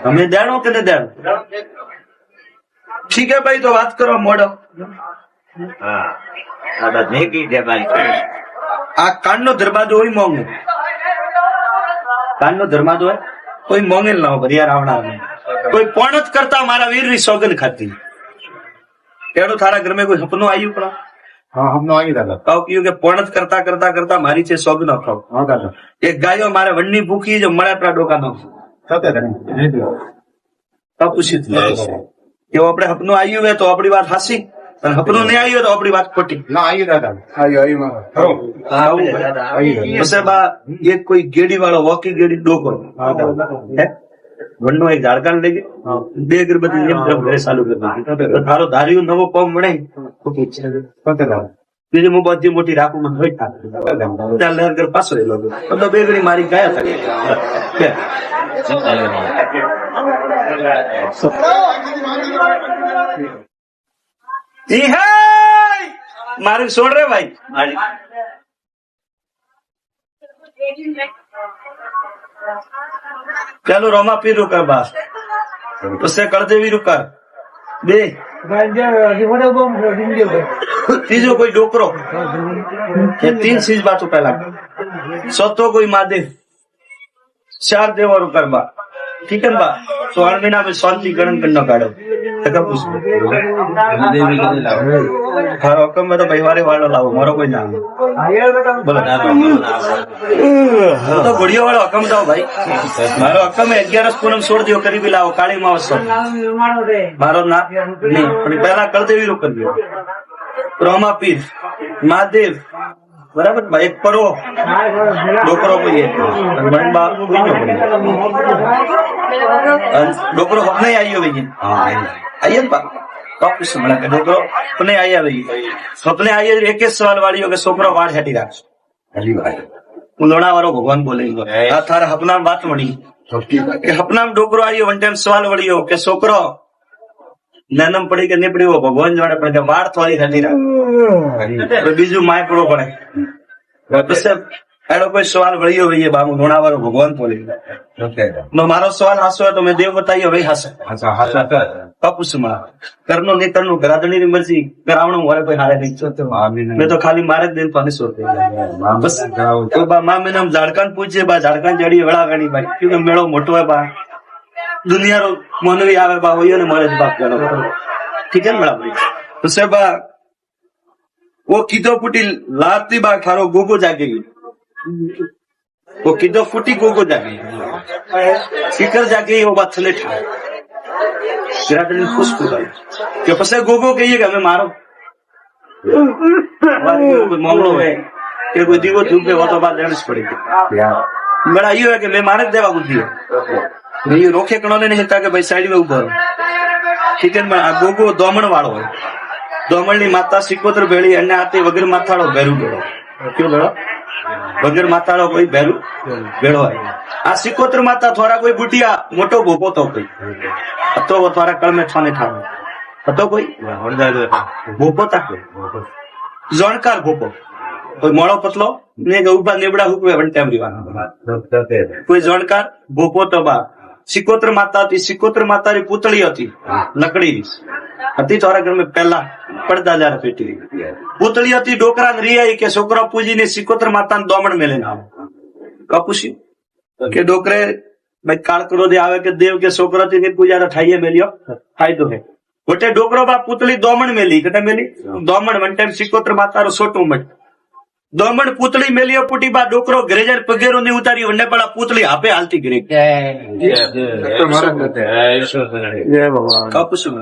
हमें देनो के नहीं देनो ठीक है भाई तो बात करो मोड़ो હા દાદા નેકી દેવાની આ કાનનો દરવાજો હોય મોંઘે કાનનો દરવાજો હોય કોઈ મોંઘેલ ના હોય યાર આવનાર કોઈ પણ જ કરતા મારા વીર ની સોગંદ ખાતી એડો તારા ઘર में कोई सपनो आयु पड़ा हाँ हमने आई दादा કહું કયું કે પણ જ કરતા કરતા કરતા મારી છે સોગંદ ખાવ हाँ दादा એક ગાયો મારે વણની ભૂખી જો મળે આપણા ડોકા નો सत्य તો પૂછી કે આપણે સપનું આવ્યું હોય તો આપણી વાત હાસી અને સપનું નહીં આવ્યું તો આપણી વાત ખોટી ना आई दादा आई करो પછી બા એક કોઈ ગેડી વાળો વોકી ગેડી ડોકો हाँ दादा વનનો એક ઝાડકાન લઈ ગયો બે અગરબત્તી જેમ તરફ ઘરે ચાલુ કરી દીધી તો તારો ધાર્યું નવો પગ મળે सत्य दादा બીજી હું બધી મોટી રાખું મને હોય ત્યાં લહેર ઘર પાછો એ લોકો તો બે ઘડી મારી ગયા હતા ઈ હે મારું છોડ રે ભાઈ ચાલો રોમા પીર રૂકર બાસ उससे कर देवी रुकर બે ત્રીજો કોઈ ડોકરો એ 3 ચીજ બાતો પહેલા સતો કોઈ મહાદેવ 4 દેવો રૂકર બા ठीक है बा तो 8 महीना में शांति गणन करना काढ़ो हारो कम में तो परिवारे वालों लाओ मारो कोई नाम बोलो तो घोड़ियों वालों हकम जाओ भाई मारो हकम है 11 पूनम छोड़ दियो करीबी लाओ काली मावस मारो ना नहीं पहला कर देवी रोक कर दियो रोमा पीर महादेव बराबर भाई एक परो डोकरो कोई है डोकरो अपने आई हो भैया आइए वापस मना कर डोकरो अपने आई है भैया अपने आई है एक सवाल वाली हो के सोकरो वाड़ हटी राख लोना वारो भगवान बोलेंगे आ थारा अपना बात मणी अपना डोकरो आई वन टाइम सवाल वड़ी हो के सोकरो नैनम पड़ी के नहीं पड़ी वो भगवान जाने पड़े वाड़ थोड़ी हटी राख बीजू माय पड़ो पड़े एडो कोई सवाल वही हो भैया बाबू लोना वारो भगवान बोले मारो सवाल हासो है तो मैं देव बताइए भाई हासे पूछ करनो नहीं करनो गरादनी की मर्जी करावणो वाले कोई हारे नहीं मैं तो खाली मारे दिन पानी सोते बस तो बा मां मैंने हम झाड़कान पूछे बा झाड़कान जड़ी वड़ा गणी भाई क्योंकि मेड़ो मोटो है बा दुनिया रो मनवी आवे बा होयो ने मारे बाप जानो ठीक है मेरा भाई तो से बा वो किदो फुटी लाती बा थारो गोगो जागेगी वो किदो फुटी गोगो जागेगी शिकर जागे वो बात चले ગિરાટને પૂછતું થાય કે પછી ગોગો કહીએ કે અમે મારો કોઈ મામલો હોય કે કોઈ દીવો ધૂપે હોતો બાદ લેણ જ પડી મેળા ઈ હોય કે મેં મારે જ દેવા બુદ્ધિ એ રોખે કણો ને હેતા કે ભાઈ સાઈડ માં ઉભો કિચનમાં આ ગોગો દોમણ વાળો હોય દોમણ ની માતા સિકોતર ભેળી અને આ તે વગર માથાળો ભેરું ભેળો કયો ભેળો વગર માથાળો કોઈ ભેરું ભેળો હોય આ સિકોતર માતા થોડા કોઈ બુટિયા મોટો ભોપો તો કોઈ હતો થોડા કળમે છાને ઠાવે હતો કોઈ ભોપો તા જોણકાર ભોપો કોઈ મોળો પતલો ને ઉભા નેબડા હુકવે વંટેમ રીવાનો કોઈ જોણકાર ભોપો તો બા સિકોત્ર માતા હતી સિકોત્ર માતાની પૂતળી હતી લકડીની હતી થોડા ઘર માં પહેલા પડદા જયારે પેટી પૂતળી હતી ડોકરા રિયાઈ કે છોકરા પૂજીને સિકોત્ર માતા દોમણ મેલે ના કપુસી કે ડોકરે ભાઈ કાળકડો દે આવે કે દેવ કે છોકરા થી પૂજા ઠાઈએ મેલ્યો ફાયદો હે ગોટે ડોકરો બા પૂતળી દોમણ મેલી કટા મેલી દોમણ વન ટાઈમ સિકોત્ર માતારો સોટું મટ દોમણ પૂતળી મેલ્યો પુટી બા ડોકરો ઘરે જાય પગેરો ને ઉતારી વંડે પડા પૂતળી આપે હાલતી ગઈ કપુસું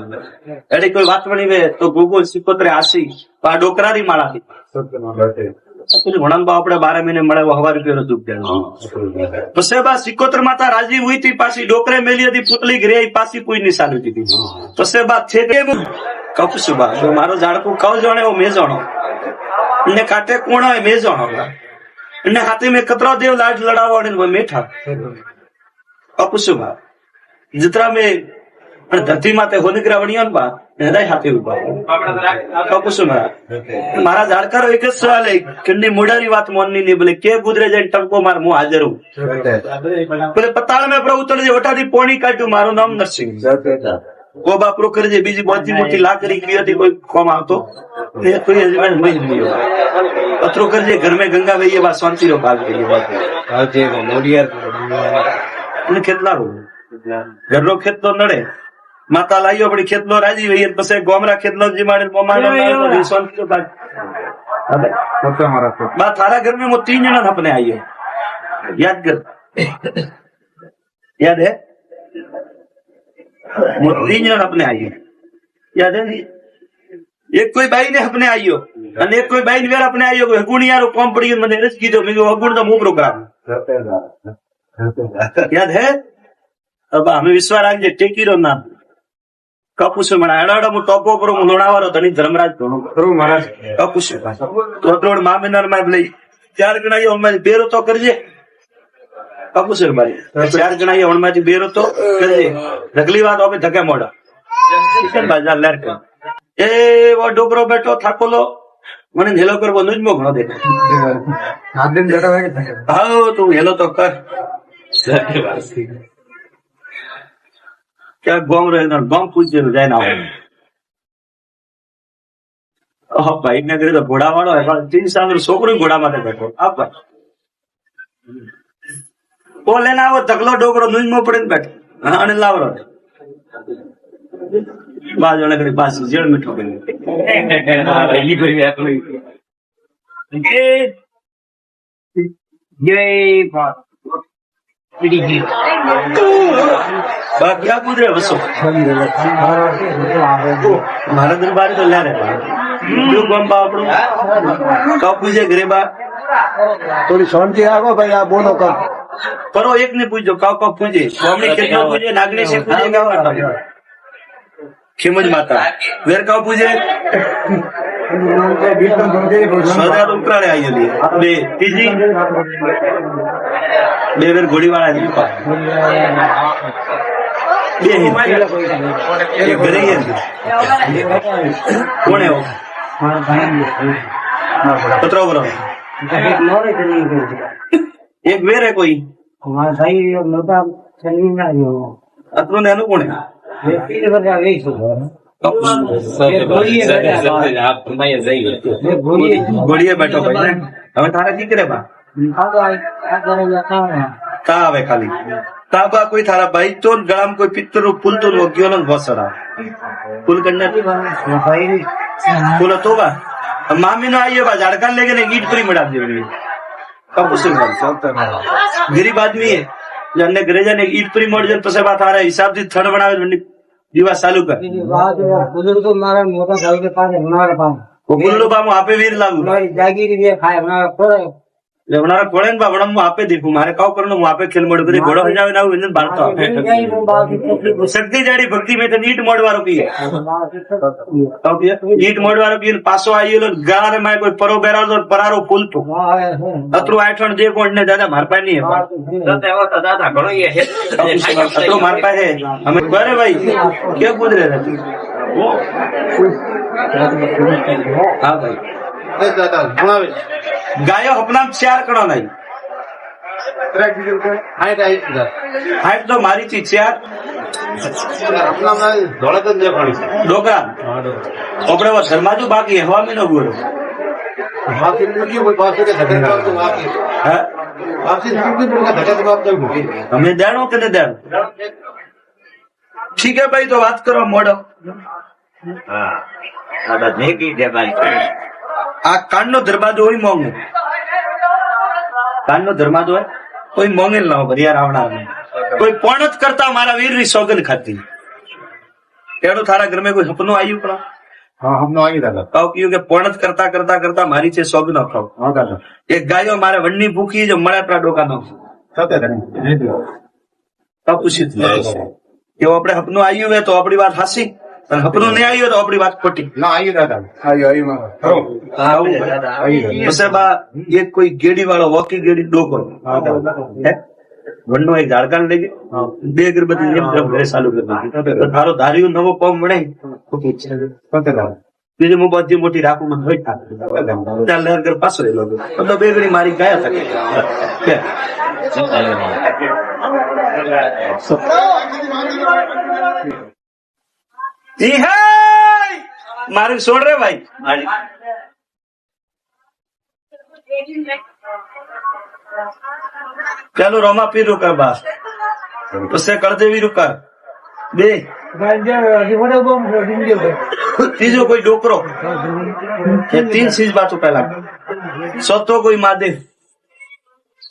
એડી કોઈ વાત વણી વે તો ગોગો સિકોત્રે આસી આ ડોકરાની માળા ભણન બા આપણે 12 મહિને મળે હવા રૂપિયા દુઃખ પછી બા સિકોત્ર માતા રાજી હુઈ હતી પાછી ડોકરે મેલી હતી પૂતળી ઘરે પાછી કોઈ નિશાન હતી પછી બા છે કપુસું બા મારો ઝાડકું કવ જાણે એવો મેં જાણો ને કાટે કોણ હોય મેં જાણો અને હાથે મેં કતરા દેવ લાડ લડાવો મેઠા કપુસું બા जितना में धरती माते होने की रावणिया बा हृदय हाथे उभा कपुसुम मारा जाड़कारो एक જ સવાલ है किन्नी मुडारी बात मोननी नहीं बोले के गुजरे जाए टंको मार मुंह हाजर हूँ बोले पताल में प्रभु उतर जे वटादी पोणी काट्યું મારું નામ નરસિંહ वो बापरो कर जे बीजी बहुत मोटी ला करी की थी कोई कौम आवतो कोई अजमान नहीं मिलो पत्रो कर जे घर में गंगा वही बात शांति रो भाग गई बात ने કેટલા रो ઘરનો ખેતલો નડે માતા લાઈયો પડી ખેતલો રાજી વઈ પછી ગોમરા ખેતલો જીમાડે મોમાડો શાંતિ રો ભાગ बा थारा घर में वो 3 जना अपने आइए याद कर याद है वो 3 जना अपने आइए याद है एक कोई बाई ने अपने आइयो અને એક કોઈ બાઈ ને વેર अपने आइयो કોઈ હગુણિયારો કોમ પડી મને રસ કીધો મે હગુણ તો મો પ્રોગ્રામ याद है अब हमें विश्वास आज टेकी रो नाम कपुस मणा एडाडा मु टॉपो पर मु नोणावारो धनी धर्मराज धोणो करो महाराज कपुस तो तोड़ मामिनर में लई 4 गणायो हम बेरो तो करजे कपुस मारी 4 गणायो हम में बेरो तो करजे अगली बात अब धके मोड़ा किशन बाजार लेर कर ए वो डोकरो बैठो थाकोलो मने हेलो करबो नुजमो घणो दे हाथ दिन बेटा हां तू हेलो तो कर क्या गोम रहे गोम पूछे जाए ना भाई ने करे तो घोड़ा वाળો है 3 साल छोकरो घोड़ा माथे बैठो आप वो लेना वो धकलो डोकरो नुजमो पड़े बैठो हां અને લાવરો બાજોને કરી પાસ જેડ મીઠો કરી એલી કરી આકલી જય બાત क्या गुजरे बसो मारा दरबार तो ला रहे कब पूछे गरीबा थोड़ी शांति आगो भाई आप बोलो कब करो एक ने पूछो कब पूछे स्वामी कितना पूछे नागनी से पूछे खिमज माता वेर कब पूछे उपराड़े आई बे तीजी બે વેર ઘોડીવાળા ઘરે કોણ એવો પત્રો બરો એક વેર હે કોઈ અતરો ને એનું કોણ ઘોડીએ બેઠો ભાઈ હવે તારા કી કરે બા ता आवे खाली ताबा कोई थारा भाई तो गळाम कोई पित्तर पुल तो वग्यो न घोसरा पुल करने पुल तो बा मामी नो आइए बा झाड़का लेके ने ईट परी मड़ा दे कब उसे गरीब आदमी है जन्ने घरे जाने ईट परी मोड़ जन पसे बा थारा हिसाब से थड़ बनावे દીવા ચાલુ કર બીજી વાત બુजुर्ग મારા મોટા સાહેબ કે પાસે મારા પાસે ગુલ્લુ બા હું આપે વીર લાગુ મારી જાગીરી બે ખાય મારા પડે લેવનારા કોળે ને બા વડમ હું આપે દીખું મારે કાવ કરનું હું આપે ખેલ મોડ કરી ઘોડો હજાવે ના હું બાળતો શક્તિ જાડી ભક્તિ મેં તો નીટ મોડવારો પીએ નીટ મોડવારો પીએ પાછો આવેલો ગારે માં કોઈ પરો બેરાડો પરારો ફૂલતો અતરું આઠણ જે કોણ ને દાદા માર પાસે નહીં એવો તો દાદા ઘણો એ હેત અતરું માર પાસે અમે બરે ભાઈ કે કુદરે નથી હા ભાઈ એ દાદા ભણાવે ગાયો अपना 4 कणो नहीं હાઈટ હાઈટ हाइट तो मारी थी 4 આપણા ધોળક જ દેખાણી છે डोकरा ओपड़े वो धर्माजू बाकी हवा में न गुरो બાકી નથી કોઈ પાસે કે ધક્કા તો બાકી है બાકી નથી કોઈ ધક્કા તો બાપ તો हमें देणो के देणो ठीक है भाई तो बात करो मोड़ो હા દાદા નેકી દેવાય आ कान नो दरवाजो ही मोंगे कान नो दरवाजो है कोई मोंगे ना हो भरिया रावणा में कोई पोणत करता मारा वीर री सौगन खाती केड़ो थारा घर में कोई सपनो आयु पड़ा હા હમનો આવી દાદા કહું ક્યું કે પોણત કરતા કરતા કરતા મારી છે સોગનો ખાવ હા દાદા એક ગાયો મારે વનની ભૂખી જો મળે આપણા ડોકા નો સતે પૂછી કે આપણે સપનું આવ્યું હોય તો આપણી વાત હાસી અને સપનું નહીં આવ્યું તો આપણી વાત ખોટી ના આવી દાદા આવી પછી બા એક કોઈ ગેડી વાળો વોકી ગેડી ડોકો હે? વનનો એક ઝાડકાન લઈ ગયો 2 અગરબત્તી જેમ જેમ ઘરે ચાલુ કરી નાખી. તો તારો ધાર્યું નવો પગ મળે બીજી હું બધી મોટી રાખું મને હોય ચાલ લહેર ઘર પાછો રહેલો તો 2 ઘડી મારી ગયા હતા જી હે મારું છોડ રે ભાઈ ચાલો રોમા પીર રૂકર બા પછી કળદેવી રૂકર 2 ત્રીજો કોઈ ડોકરો ये 3 चीज बातों पहला सतो कोई महादेव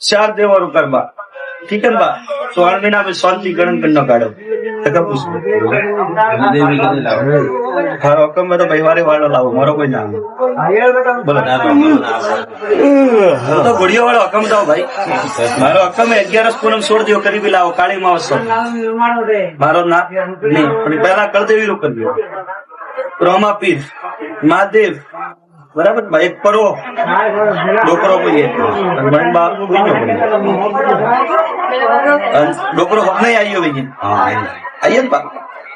4 देवा रुकर बा ठीक है बा तो 8 महीना में शांति गणन करना काढ़ो हाँ हुक्म में तो परिवारे वालों लाओ मारो कोई ना बोलो तो गुड़िया वाला हुक्म दो भाई मारो हुक्म है 11 पूनम छोड़ दियो करीबी लाओ काली मावस मारो ना नहीं पहला कर देवी रुक कर दियो रोमा पीर महादेव बराबर भाई एक परो डोकरो को ये डोकरो अपने आई हो भैया आइए ना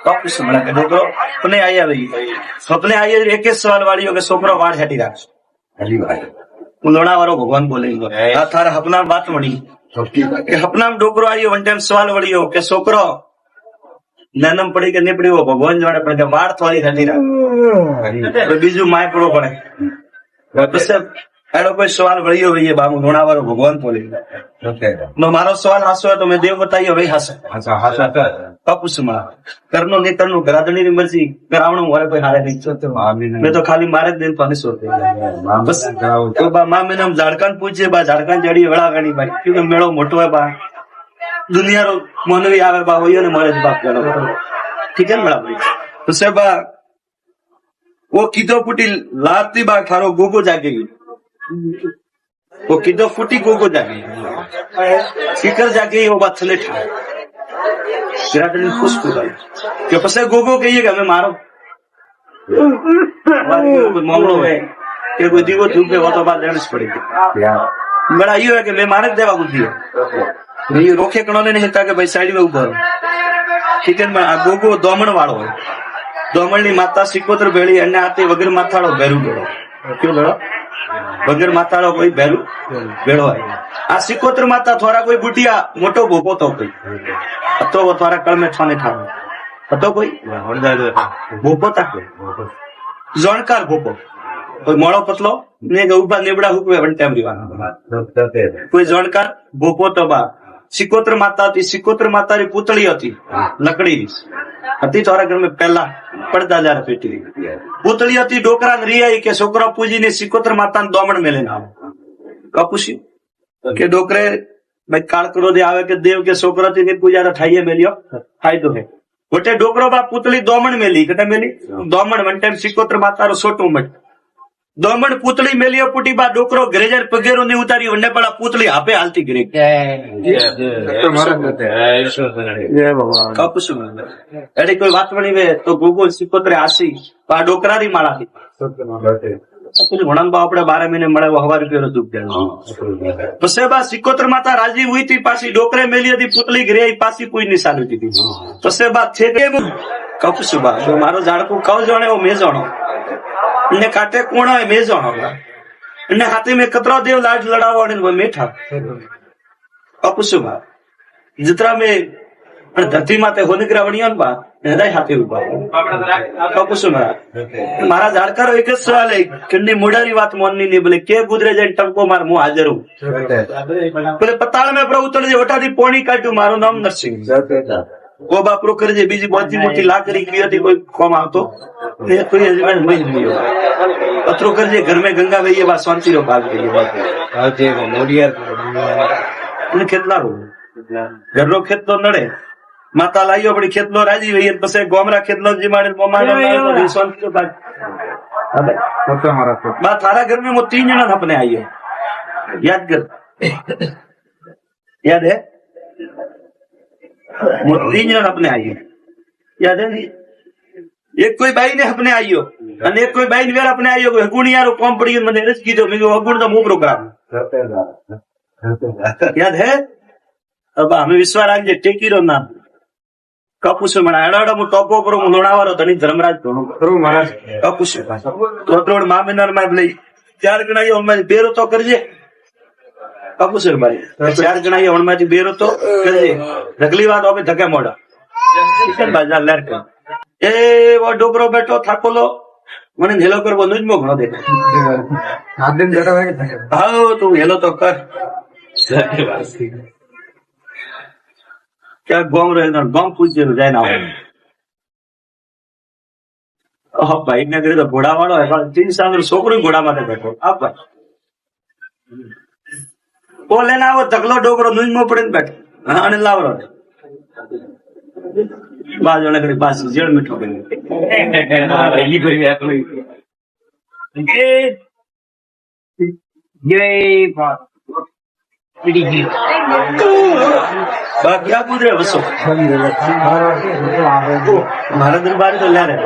कुछ समझा के डोकरो अपने आई भैया अपने आई एक सवाल वाली हो के छोकरो वाड़ हटी राख लोणा वारो भगवान बोले थारा अपना बात मળી કે अपना डोकरो आई वन टाइम सवाल वળી हो के छोकरो ननम पड़ी के नहीं पड़ी वो भगवान जाने पड़े वाड़ थोड़ी हटी राख बीजू माय पड़ो पड़े एड़ो कोई सवाल वळियो भई बाबू लोणा वारो भगवान बोले मारो सवाल हासो है तो मैं देव बताइयो भाई हासे कपूस मां करनो नहीं करनो घराधणी री मर्जी करावणो मारे कोई हारे नहीं मैं तो खाली मारे दिन पानी सोते बस तो बा मां मैंने हम झाड़कान पूछे बा झाड़कान जड़ी वड़ा गणी भाई क्योंकि मेळो मोटो है बा दुनिया रो मनवी आवे बा होयो ने मारे बाप जानो ठीक है मेळा भाई तो से बा वो कीधो फूटी लाती बा थारो गोगो जागे गई वो कीधो फूटी गोगो जागे सीकर जागे वो बात चले ठा घराधणी खुश खुदाई के पसे गोगो कहिए कि हमें मारो कोई मामलो है कि कोई दीवो धूप वो तो बात लेनी पड़ेगी बड़ा ये है कि ले मारे देवा बुद्धि है ये रोके कणोने नहीं था कि भाई साइड में उभो ठीक है गोगो दोमण वाળો હોય दोमणની માતા સિકોતર ભેળી અને આતે વગર માથાળો ભેરું ભેળો ક્યો ભેળો વગર માથાળો કોઈ ભેરું ભેળો હોય આ સિકોતર માતા થોડા કોઈ બુટિયા મોટો ભોપો તો કોઈ તો वो થોડા કળ में ઠાને ઠાને હતો કોઈ ભોપો તા જોણકાર ભોપો કોઈ મોળો પતલો ને ઉભા નેબડા હુકવે વન ટાઈમ રીવાના કોઈ જોણકાર ભોપો તો બા સિકોતર માતા હતી સિકોતર માતાની પૂતળી હતી લકડીની હતી થોડા ઘર में पहला પડદા जार पेटी પૂતળી હતી ડોકરા રી आई के છોકરા પૂજીને સિકોતર માતાને દોમણ મેલે ના કપુસી કે ડોકરે ભાઈ કાળકડો દે આવે કે દેવ કે છોકરાથી પૂજા ઠાઈએ મેલ્યો ફાયદો હે गोटे डोकरो बा पुतली दोमण मेली कटे मेली दोमण वन टाइम सिकोत्र मातारो छोटू मट दोमण पुतली मेली पुटी बा डोकरो ग्रेजर पगेरो ने उतारी वन्ने पड़ा पुतली आपे हालती गिरी एडी कोई बात बनी वे तो गूगल सिकोत्रे आसी बा डोकरा री माळा थी कुछ घणन बा आपणे 12 महीने મળે 1000 રૂપિયા દુખ દે પછી બા સિકોત્ર માતા રાજી हुई थी पासी डोकरे मेली હતી पुतली गिरी पासी कोई निशान थी પછી બા છે કે કપસ બા જો મારો ઝાડકું કવ જોણે ઓ મે જોણો ને કાટે કોણ હોય મે જોણો ને હાથે મે કતરો દેવ લાજ લડાવો ને મેઠા કપસ બા जितना में धरती माते होनिग्रा वणियान बा हृदय हाथे उभा कपस बा मारा जाड़कारो एक ज सवाल है किन्नी मुडारी बात मोननी ने बोले के गुजरे जाए टंको मार मु हाजर हूं बोले पताल में प्रभु तले ओटादी पोणी काट्યું મારું નામ નરસિંહ वो बापरो कर जे बीजी बहुत मोटी लाकड़ी की थी कोई कम आवतो ने कोई हजबंड नहीं लियो पत्रो कर जे घर में गंगा वही बा शांति रो भाग गई बात આજે મોડિયાર ने खेतला रो घर रो खेत तो नड़े माता लाइयो बड़ी खेतलो राजी वही पसे गोमरा खेतलो जी मारे मोमानो शांति रो भाग बा थारा घर में वो 3 जना अपने आइए याद कर याद है वो 3 जन अपने आइए याद है नहीं एक कोई बाई ने अपने आइयो અને એક કોઈ બાઈ ને વેર अपने आइयो હગુણી યારો કોમ પડી મને રસ કીધો મે હગુણ તો મુ પ્રોગ્રામ याद है अब हमें विश्वास आज टेकीरो नाम कपुस मणा एडाडा मु टॉपो पर मु लोणावारो धनी धर्मराज धोनो करो महाराज कपुस तो त्रोड मामिनर में लई 4 गणायो हम बेरो तो करजे कपुस भाई 4 गणायो हम में बेरो तो करजे अगली बात अबे धके मोड़ा किशन बाजार लर के ए वो डोकरो बैठो थाकोलो मने हेलो कर बंदूज मो घणो देख हाथ दिन बैठा है हां तू हेलो तो कर क्या गांव रे गांव पूछ जे जाय ना ओ भाई ने करे तो घोड़ा वाળો है पण 3 साल छोकरो घोड़ा माथे बैठो आप भाई ओ लेना वो धकलो डोकरो नुज मो पड़े बैठो हां ने लावरो बाजू ने करे पास जेड़ मिठो के ये करी आकलो ये बात पीड़ी की बात क्या पूछ रहे बसो मारा दरबार तो ला रहे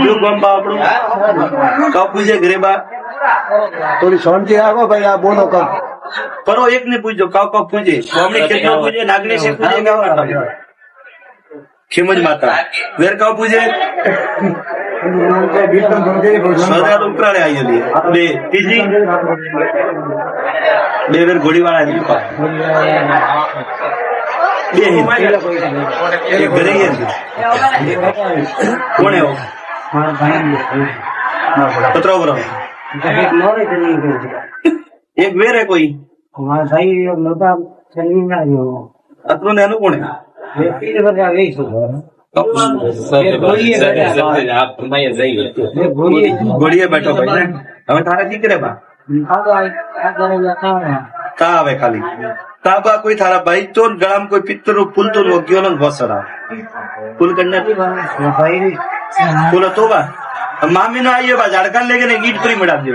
जो गम बापड़ो का पूछे घरे बा थोड़ी शांति आगो भाई आप बोलो कब परो एक ने पूछो का पूछे हमने कितना पूछे नागनी से पूछेगा खिमज माता वेर का पूछे सदा उपराड़े आई लिए बे तीजी बे वेर घोड़ी वाला है ये घरे ही है कौन है वो पत्रा बरो एक वेर है कोई हमारा भाई मोटा चलनी ना हो अतरो ने कौन है ये पर आ गई सो घोड़िए बैठो भाई हमें थारा की करे बा ता आवे खाली ता बा कोई थारा भाई तो गळाम कोई पित्तर फूल तो रोगियो न बसरा फूल करने फूल तो बा मामी ने आइए बा झाड़का लेके ने ईट परी मड़ा दे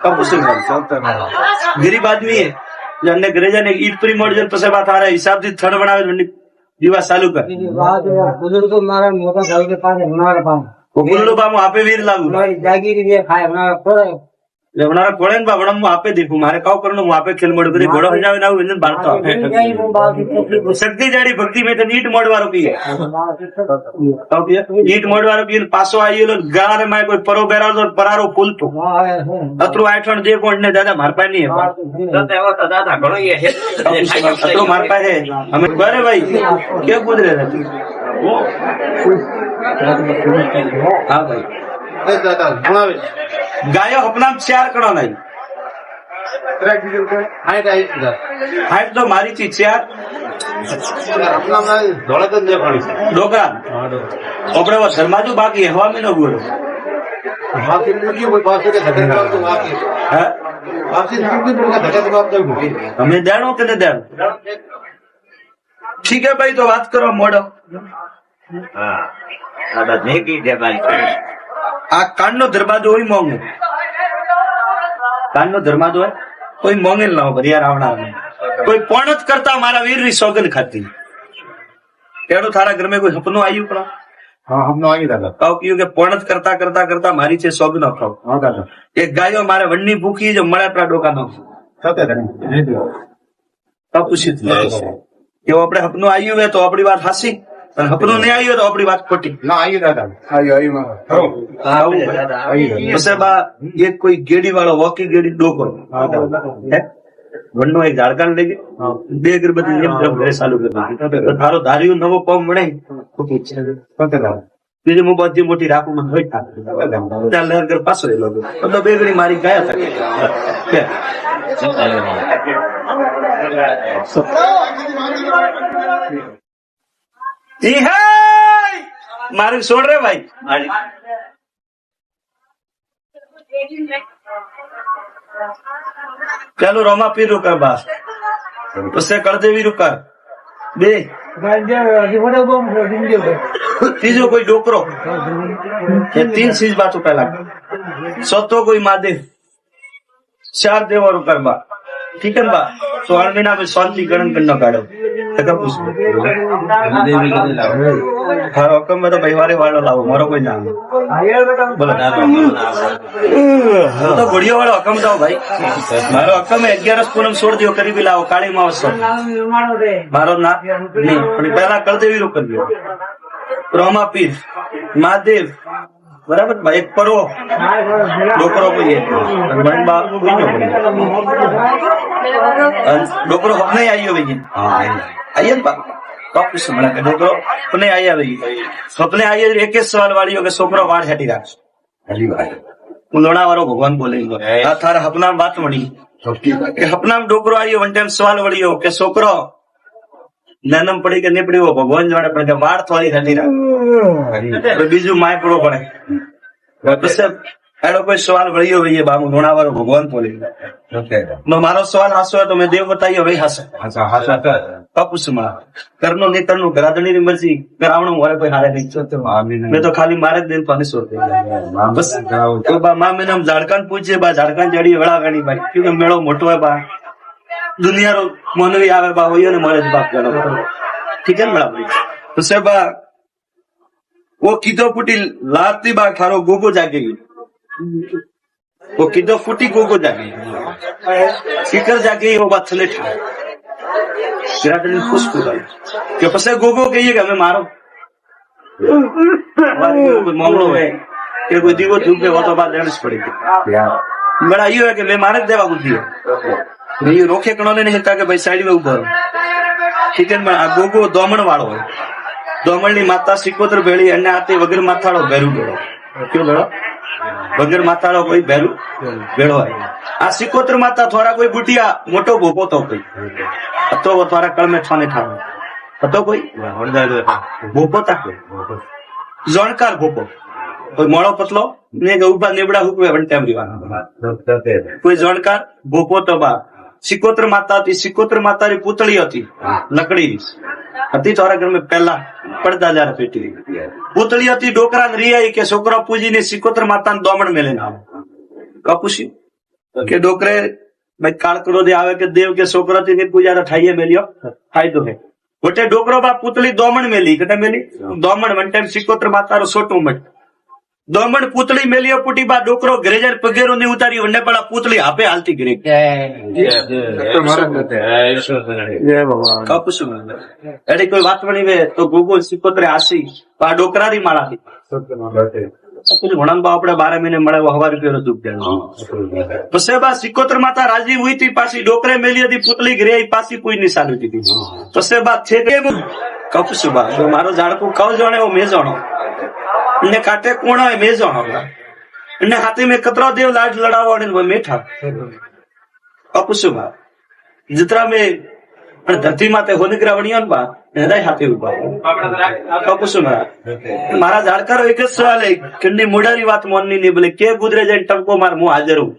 कब उसे गरीब आदमी है जन्ने घरे जाने ईट परी मोड़ जन पसे बात आ रहा हिसाब से थड़ बनावे दिवस चालू कर बुजुर्ग मारा मोटा साल के पास हमारे पास वो बुल्लू बा आपे वीर लागू हमारी जागीर ये खाए हमारा पर लेवनारा कोड़ेन बा वणम आपे देखू मारे काव करनो आपे खेल मोड़ करे घोड़ो हो जावे ना इंजन बारता शक्ति जाड़ी भक्ति में तो नीट मोड़ वारो की है काव की नीट मोड़ वारो की पासो आईलो गार में कोई परो बेरारो तो परारो फूल तो अतरो आठण जे कोण ने दादा मार पाए नहीं है તો તેવો તો દાદા ઘણો એ હે अतरो मार पाए है हमें बरे भाई क्या पूछ रहे थे हां भाई दादा घुमावे गायो अपना 4 कणो नहीं हाइट तो मारी थी 4 अपना धोड़ा तो दे पानी डोकरा ओपड़े वो शर्माजू बाकी हवा में न गुरो बाकी की कोई बात के धक्का करो तो बाकी है बाकी की पूरा धक्का तो आप तो हमें देणो के न देणो ठीक है भाई तो बात करो मोड़ो હા દાદા ભેગી દેવાની આ કાનનો દરવાજો હોય મોંઘો, કાનનો દરવાજો હોય કોઈ મોંઘે ના હોય ભરિયા રાવણા, કોઈ પણ જ કરતા મારા વીર ની સોગન ખાતી એનું તારા ઘર કોઈ સપનું આવ્યું પણ हाँ हम आई दादा કહું કયું કે પણ જ કરતા કરતા કરતા મારી છે સોગ ન ખાવ, हाँ दादा એક ગાયો મારે વનની ભૂખી જો મળે આપણા ડોકા નો सत्य दादा પૂછી કેવું આપણે સપનું આવ્યું હોય તો આપણી વાત હાસી, અને સપનું નહીં આવ્યું તો આપણી વાત ખોટી. ना आई दादा आई પછી બા એક કોઈ ગેડી વાળો વોકી ગેડી ડોકો વનનો એક ઝાડકાન લઈ ગયો, 2 અગરબત્તી જેમ જેમ ઘરે ચાલુ કરી તારો ધાર્યું નવો પંપ મળે सत्य दादा બીજી હું બધી મોટી રાખું મને હોય ત્યાં લહેર ઘર પાછો એ લોકો તો 2 ઘડી મારી ગયા હતા. મારું છોડ રે ભાઈ ચાલો રોમા પીર રૂકા બા પછી કળદેવી રૂકા 2 ત્રીજો કોઈ ડોકરો 3 ચીજ બાતો પેલા ચોથો કોઈ મહાદેવ 4 દેવો રૂકા બા ठीक है बा 16 महीना में शांति गणन करना काढ़ो तका पूछ हाँ हुकम में तो परिवारे वालों लाओ मारो कोई नाम बोलो तो गुड़िया वाला हुकम दो भाई मारो हुकम में 11 पूनम छोड़ दियो करीबी लाओ काली मावस मारो ना नहीं पहला कर देवी रोक कर दियो रोमा पीर महादेव बराबर भाई एक परो डोकरो को ये मन बाप कोई डोकरो अपने आई हो भैया आइए बाप बाप समझा के डोकरो अपने आई भैया सपने आई 21 सवाल वाली हो के छोकरो वाड़ हटी राख उलोड़ा वारो भगवान बोले आ थारा अपना बात मणी के अपना डोकरो आई वन टाइम सवाल वाली हो के छोकरो ननम पड़ी के नहीं पड़ी वो भगवान जोड़े पड़े के वाड़ थोड़ी हटी राख बीजू माय पड़ो पड़े एडो कोई सवाल वळियो भई बाबू नोणावारो भगवान बोले नो मारो सवाल हासो तो मैं देव बताइयो भाई हासे हासा हासा कपुसमा करनो नहीं करनो गरादनी री मर्जी करावणो होरे कोई हारे नहीं मैं तो खाली मारे दिन पानी सोते बस तो बा मां में नाम झाड़कान पूछे बा झाड़कान जड़ी वड़ा गानी भाई क्योंकि मेळो मोटो है बा दुनिया रो मोनवी आवे बा होयो ने मरे बाप गणो ठीक है बड़ा भाई तो से बा वो कीधो फूटी लाती बा थारो गोगो जागे वो कीधो फूटी गोगो जागे सीकर जागे वो बात थले ठा गरादनी खुश पूरा के पसे गोगो कहिए कि हमें मारो कोई मामलो है कि कोई दीवो झूके वो तो बात लेनी पड़ेगी बड़ा यो है कि ले मारे देवा बुद्धि है ये रोके कणोने नहीं हिता के भाई साइड में उभो ठीक है आ गोगो दोमण वाળો હોય दोमणની માતા સિકોતર ભેળી અને આતે વગર માથાળો ભેરું ભેળો કયો ભેળો વગર માથાળો કોઈ ભેરું ભેળો હોય આ સિકોતર માતા થોડા કોઈ બુટિયા મોટો ભોપો તો કોઈ હતો થોડા કળમે છાને ઠાવ હતો કોઈ ભોપો તા જોણકાર ભોપો કોઈ મોળો પતલો ને ઉભા નેબડા હુકવે વન ટાઈમ રીવાના કોઈ જોણકાર ભોપો તો બા સિકોતર માતા હતી સિકોતર માતાની પૂતળી હતી લકડીની હતી થોડા ઘર में पहला પડદા જાર પેટી પૂતળી હતી ડોકરા ને રિયાઈ કે છોકરા પૂજીને સિકોતર માતાને દોમણ મેલે ના કપુસી કે ડોકરે ભાઈ કાળકડો દે આવે કે દેવ કે છોકરાથી ને પૂજારા ઠાઈએ મેલ્યો ફાયદો હે ગોટે ડોકરો બા પૂતળી દોમણ મેલી કટે મેલી દોમણ વન ટાઈમ સિકોતર માતારો છોટું મટ દોમણ પૂતળી મેલ્યો પુટી બા ડોકરો ઘરે જાય પગેરો ની ઉતારી વંડે પડા પૂતળી આપે હાલતી ગરી કપુસુ એડી કોઈ વાત વણી વે તો ગોગો સિકોતરે આસી આ ડોકરારી માળા થી ઘણા બા આપણે 12 મહિને મળે હવા રૂપિયા દુખ દેનો પછી બા સિકોતર માતા રાજી હુઈ થી પાછી ડોકરે મેલી હતી પૂતળી ઘરે પાછી કોઈ ની સાલી હતી પછી બા છે કપુસુ બા મારો ઝાડકું કવ જોણે ઓ મે જોણો ने काटे कोणा है मेजो ने हाथी में कतरा देव लाड लड़ावा ने मेठा अपुसुमा जितना में धरती माते होने ग्रावणियों बा हृदय हाथी उबा अपुसुमा मारा जाड़कारो एक सवाल है किन्नी मुडारी बात मोननी नहीं बोले के गुजरे जाए टंको मार मुंह हाजिर हूं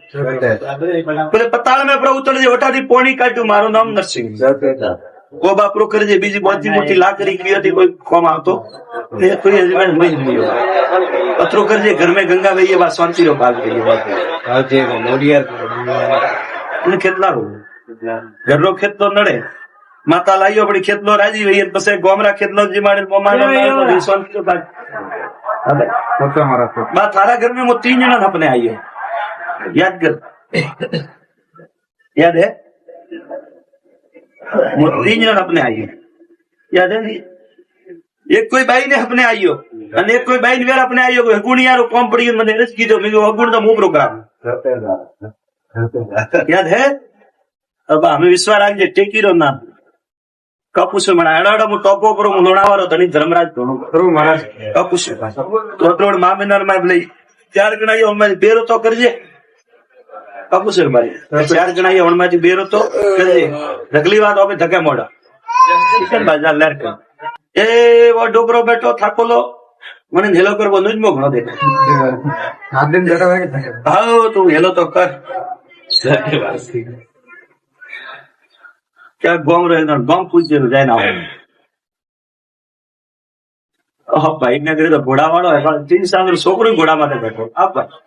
बोले पताल में प्रभु उतर जे वटा दी पोणी काटू मारो नाम नरसिंह કો બાપરો કરજે બીજી મોટી મોટી લાકડી કી હતી કોઈ કોમ આવતો એ કોઈ હજી મહી નહીં પત્રો કરજે ઘર में गंगा वही बात शांति रो बात करिए बात આજે મોડિયાર એટલે ખેતલા રો ઘરનો ખેતલો નડે માતા લાઈયો પડી ખેતલો રાજી વઈ પછી ગોમરા ખેતલો જીમાડે મોમાનો શાંતિ रो बात પોતા મારા बात थारा घर में वो 3 जना अपने आइए याद कर याद है वो 3 जना अपने आइए याद है नहीं एक कोई बाई ने अपने आइयो અને એક કોઈ બાઈ ને વેર अपने आइयो કોઈ હગુણ યાર કોમ પડી મને રસ કીધો મેં હગુણ તો મો પ્રોગ્राम याद है अब हमें विश्वास રાખજે ટેકીરો નામ કપુસ મને આડાડા મો ટોપો પર હું લોણાવારો ધણી ધર્મરાજ ધોણો ખરું મહારાજ કપુસ તો ત્રોડ મામિનાર માં લઈ 4 ગણાયો અમારી બેરો તો કરજે કપુસ મારી 4 ગણાયો હણમાંથી બેરો તો કરજે ઢગલી વાત હવે ધકે મોડા ચિકન બાजार લેર કર એ વો ડોબરો બેઠો થાકોલો મને હેલો કરવો નું જ મો ઘણો દેખાય હાથ દિન જતા હોય કે હા તું હેલો તો કર ક્યાં ગોમ રહે ગોમ પૂછે જાય ના ભાઈ ને ઘરે તો ઘોડા વાળો તીન સાલ છોકરો ઘોડા માટે બેઠો આ ભાઈ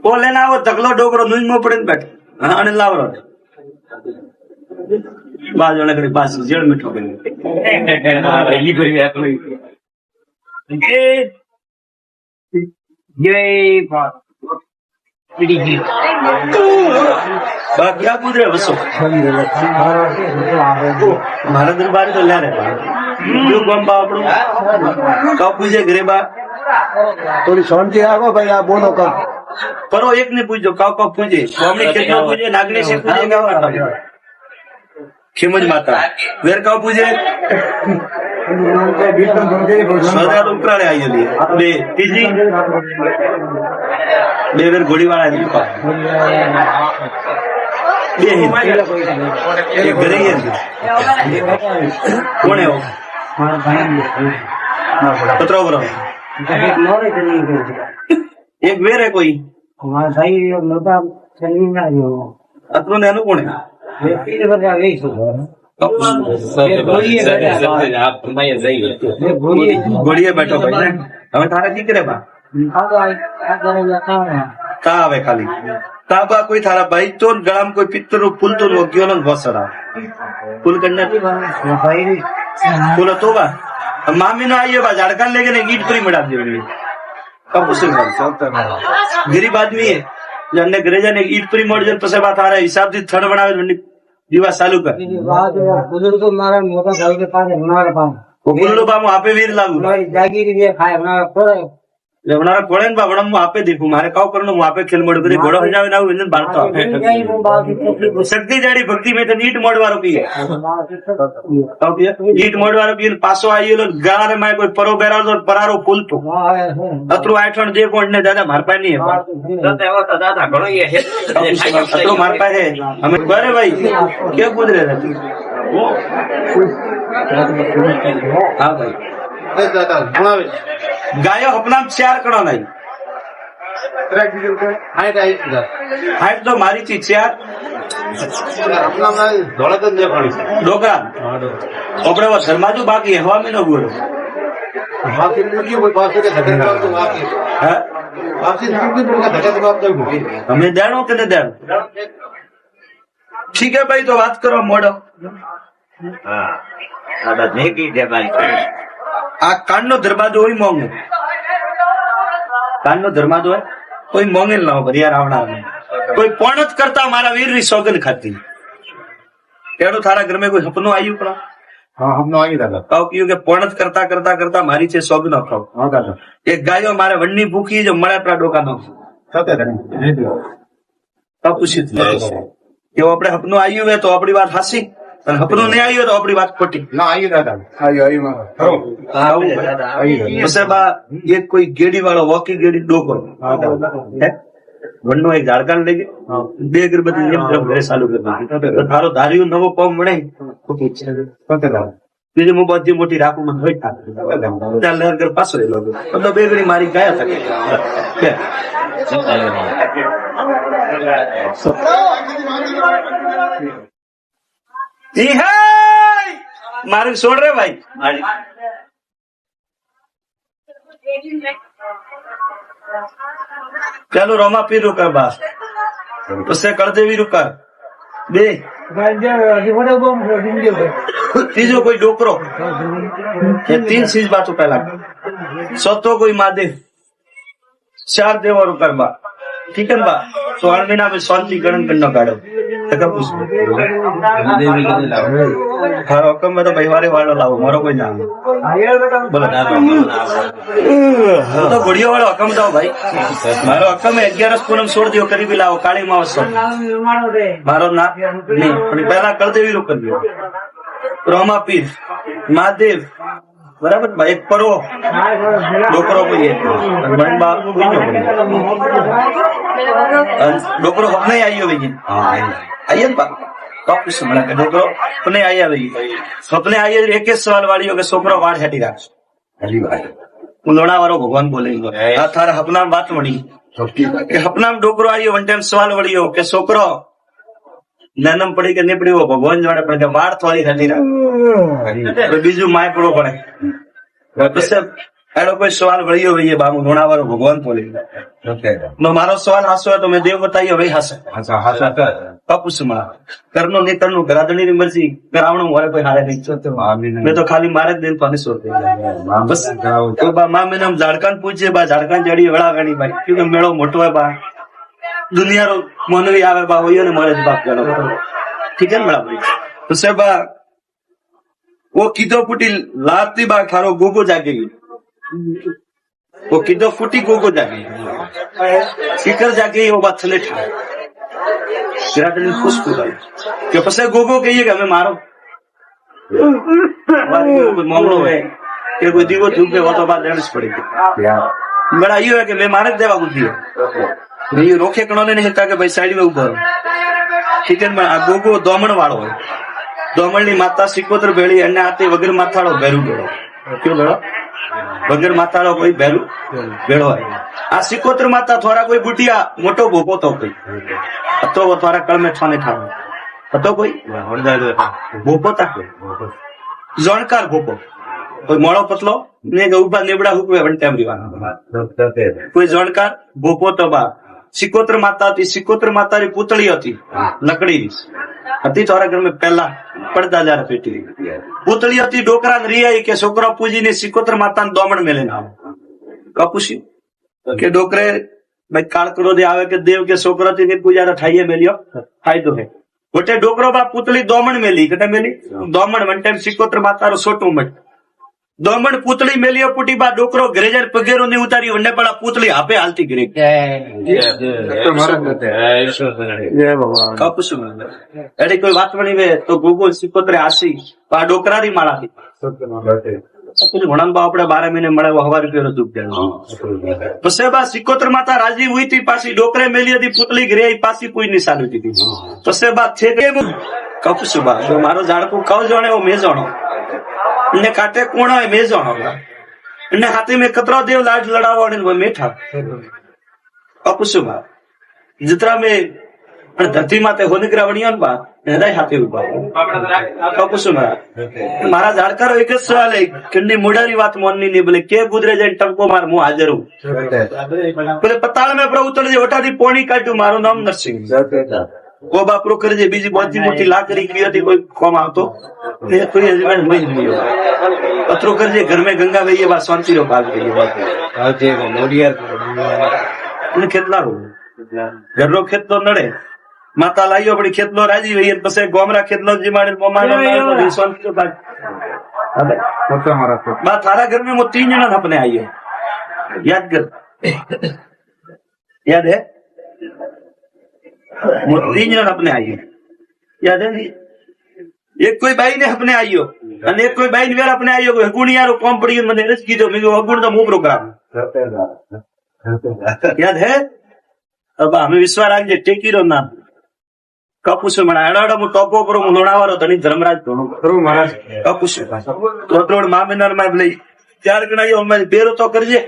ઓ લેને આવો ધકલો ડોકરો નું મો પડે બેઠો હા અને લાવરો બાજુ ઘડી પાછું જેડ મીઠો ક્યાં કુદરે વસો મારા દરબાર તો લે રે ગમ બા આપણું કઉ પૂછે ઘરે બા થોડી શાંતિ રાખો ભાઈ આ બોલો કર પરો એક ને પૂછજો કાવ કાવ પૂછે સ્વામી કેટલો પૂછે નાગણી છે પૂછે ગાવા ખીમજ માતા વેર કાવ પૂછે સ્વદાર ઉપરાળે આવી ગયેલી બે ત્રીજી બે વેર ઘોડી વાળા બે એક ઘરે કોણ એવો પત્રો બરો એક વેર હે કોઈ અતરો ને એનું કોણ ઘોડીએ બેઠો ભાઈ હવે તારે દીકરે બા કા આવે ખાલી કા બા કોઈ તારા ભાઈ તો ગળામાં કોઈ પિત્તર નું ફૂલ તો ગયો ને વસરા ફૂલ કન્યા ફૂલ હતો બા મામી નો આવીએ બા ઝાડકા લેકે ને ઈટ ફ્રી મડા દેવી ગરીબ આદમી હે જમને ઘરે જઈને ઈટ ફ્રી મળી જાય પછી બા તારા હિસાબ થી થડ બનાવે દિવસ ચાલુ કર બુजुर्ग મારા મોટા સાહેબ કે પાસે મારા પાસે ગુલ્લુ બા હું આપે વીર લાગુ મારી જાગીરી બે ખાય મારા પર લેવનારા કોળે ને બા વડમ હું આપે દેખું મારે કાવ કરનું હું આપે ખેલ મોડ કરી ઘોડો હજાવે ના વિંદન બાળતો શક્તિ જાડી ભક્તિ મેં તો ઈટ મોડવારો પીએ ઈટ મોડવારો પીએ પાછો આવેલો ગાળાને માં કોઈ પરો બેરાડો પરારો ફૂલતો અતરું આઠણ જે કોણ ને દાદા માર પાસે નહીં દાદા ઘણો અતરું માર પાસે અમે બરે ભાઈ કે કુદરે નથી હા ભાઈ દાદા ભણાવે ગાયો अपना 4 कणो नहीं हाइट तो मारी थी 4 આપણા ધોળા તો જે પાણી डोकरा अपने वो शर्माजू बाकी हवा में न बोलो બાકી મૂકી કોઈ પાસે કે ધકે કરાવ તો બાકી है બાકી મૂકી પણ ધકે જવાબ દઉં મૂકી हमें देणो के न देणो ठीक है भाई तो बात करो मोड़ो હા દાદા નેકી દેવાય આ કાનનો દરવાજો હોય મોંઘો કાનનો દરવાજો હોય કોઈ મોંઘે લાવો ભરિયા રાવણા કોઈ પણ જ કરતા મારા વીર ની સોગન ખાતી એનું તારા ઘર માં કોઈ સપનું આવ્યું પણ હા હમનો આવી દાદા કહું કયું કે પણ જ કરતા કરતા કરતા મારી છે સોગ ન ખાવ હા દાદા એક ગાયો મારે વનની ભૂખી જો મળે આપણા ડોકા નો સતે પૂછિત કે આપણે સપનું આવ્યું હોય તો આપણી વાત હાસી અને સપનું નહીં આવ્યું તો આપણી વાત ખોટી ના આવી દાદા આવી પછી બા એક કોઈ ગેડી વાળો વોકી ગેડી ડોકો વનનો એક ઝાડકાન લઈ ગયો 2 અગરબત્તી જેમ ધર્મ ઘરે ચાલુ કરી તારો ધાર્યું નવો પગ મળે બીજી હું બધી મોટી રાખું મને હોય ત્યાં લહેર ઘર પાછો રહેલો તો 2 ઘડી મારી ગયા থাকে ઈ હે મારું છોડ રે ભાઈ ચાલો રોમા પીર રૂકા બા उससे कर देवी रुका બે ત્રીજો કોઈ ડોકરો ये 3 चीज बातों पहला सतो कोई महादेव 4 देवा रुकर बा ठीक है बा तो 8 महीना में शांति गणन करना काढ़ो हारो हुकम में तो भाई वारे वालो लाओ मारो कोई नाम बोलो तो घोड़ियों वाला हुकम दो भाई मारो हुकम है 11 पूनम छोड़ दियो करीब लाओ काली मावस मारो ना नहीं पहला कर देवी रुक कर दियो रोमा पीर महादेव बराबर भाई एक परो डोकरो कोई है डोकरो अपने आई हो भाई आइए ना कब सुमला के डोकरो अपने आई है भाई सपने आई है एक सवाल वाली हो के सोकरो वाड़ हटी राख लोड़ा वारो भगवान बोलेंगे आ थारा अपना बात मणी के अपना डोकरो आई वन टाइम सवाल वड़ी हो के सोकरो नैनम पड़ी के नहीं पड़ी वो भगवान जोड़े पड़े के वाड़ थोड़ी हटी राख बीजू माय पड़ो पड़े उससे एड़ो कोई सवाल वड़ी हो ये बाबू लोड़ा वारो भगवान बोलेंगे मारो सवाल हासो है तो मैं देव बताइए भाई हास पूछमा करनो नहीं करनो गरादनी री मर्जी करावणो वाले कोई हारे नहीं मैं तो खाली मारे दिन पानी सोते बस तो बा मां मैंने हम झारखंड पूछे बा झारखंड जड़ी वड़ा गणी भाई क्योंकि मेड़ो मोटो है बा दुनिया रो मनवी आवे बा होयो ने मारे बाप गणो ठीक है बड़ा भाई तो से बा वो किदो फुटी लाती बा थारो गोगो जागेगी वो किदो फुटी गोगो जागेगी सीकर जागे वो बात थले ठा खुश कि पसे गोगो कहिए हमें मारो कोई मामलो है कि कोई दीवो चूके वो तो बात लेनी पड़ेगी बड़ा यो है कि मैं मारे देवा बुद्धि है ये रोके कणोने नहीं हिता के भाई साइड में उभो ठीक है गोगो दोमण वाળો હોય दोमणની માતા સિકોતર ભેળી અને આતે વગર માથાળો ભેરું ભેળો ક્યો ભેળો વગર માથાળો કોઈ ભેરું ભેળો હોય આ સિકોતર માતા થોડા कोई बुटिया मोटो भोपो तो कोई तो वो थोड़ा कल में छाने था तो कोई भोपो था जोणकार भोपो कोई मोड़ो पतलो ने उभा नेबड़ा हुकवे वन टाइम रिवाना कोई जोणकार भोपो तो बा सिकोत्र माता थी सिकोत्र माता री पुतળી હતી લકડી હતી થોડા ઘર में पहला પડદા जार पेटी पुतળી હતી ડોકરા ને રિયાઈ કે છોકરા પૂજી ને સિકોત્ર માતા ને દોમણ મેલે ના કપુસી કે ડોકરે भाई काल दे आवे के देव के छोकरा थी पूजा ठाइए मेलियो फायदो है गोटे डोकरो बा पुतली दोमण मेली कटे मेली दोमण वन टाइम सिकोत्र माता रो छोटू मट दोमण पुतली मेलियो पुटी बा डोकरो ग्रेजर पगेरो नहीं उतारी वन्ने पड़ा पुतली आपे हालती गिरी अरे कोई बात बनी वे तो गोगो सिकोत्रे आसी पा डोकरा री माला थी घोड़ा बा अपने 12 महीने મળે 1000 રૂપિયા દુખ પછી બા સિકોત્ર માતા રાજી हुई थी पासी डोकरे मेली थी पुतली गिरी पासी कोई निशान हुई थी પછી બા છે કે કપસુ બા જો મારો ઝાડકુ કવ જોણે ઓ મે જોણો ने काटे कोणा है मेज ने हाथी में कतरा देव लाड लड़ावा वो मेठा अपुसुमा जितना में धरती माते होने ग्रावणियों बा हृदय हाथी उबा अपुसुमा मारा झाड़कर एक सवाल है किन्नी मुडारी बात मोननी नहीं बोले के गुजरे जाए टंको मार मुंह हाजिर हूं बोले पताल में प्रभु उतर जे ओटा दी पोणी काटू मारो नाम नरसिंह वो बापरो कर जे बीजी बहुत मोटी लाकड़ी की थी कोई कौम आवतो कोई हजबैंड मई नहीं हो पत्रो कर जे घर में गंगा गई है बात शांति रो बात गई है बात आजे वो मोडिया ने खेतला रो घर रो खेत तो नड़े माता लाइयो बड़ी खेतलो राजी हुई है पसे गोमरा खेतलो जी मारे मोमानो ना शांति रो बात अबे तो हमारा बात थारा घर में वो 3 जना अपने आई है याद कर याद है वो 3 जन अपने आइयो याद है नहीं एक कोई बाई ने अपने आइयो और एक कोई बाई ने वेर अपने आइयो कोई गुण यारो कौन पड़ी मैंने रच की जो मैं गुण तो मुंह प्रोग्राम याद है अब हमें विश्वास राख जे टेकी रो नाम कपुस मना एडाडा मु टॉपो पर मु लोणावारो धनी धर्मराज धोनो करो महाराज कपुस तो तोड़ मामिनर में ले 4 गणायो में बेरो तो करजे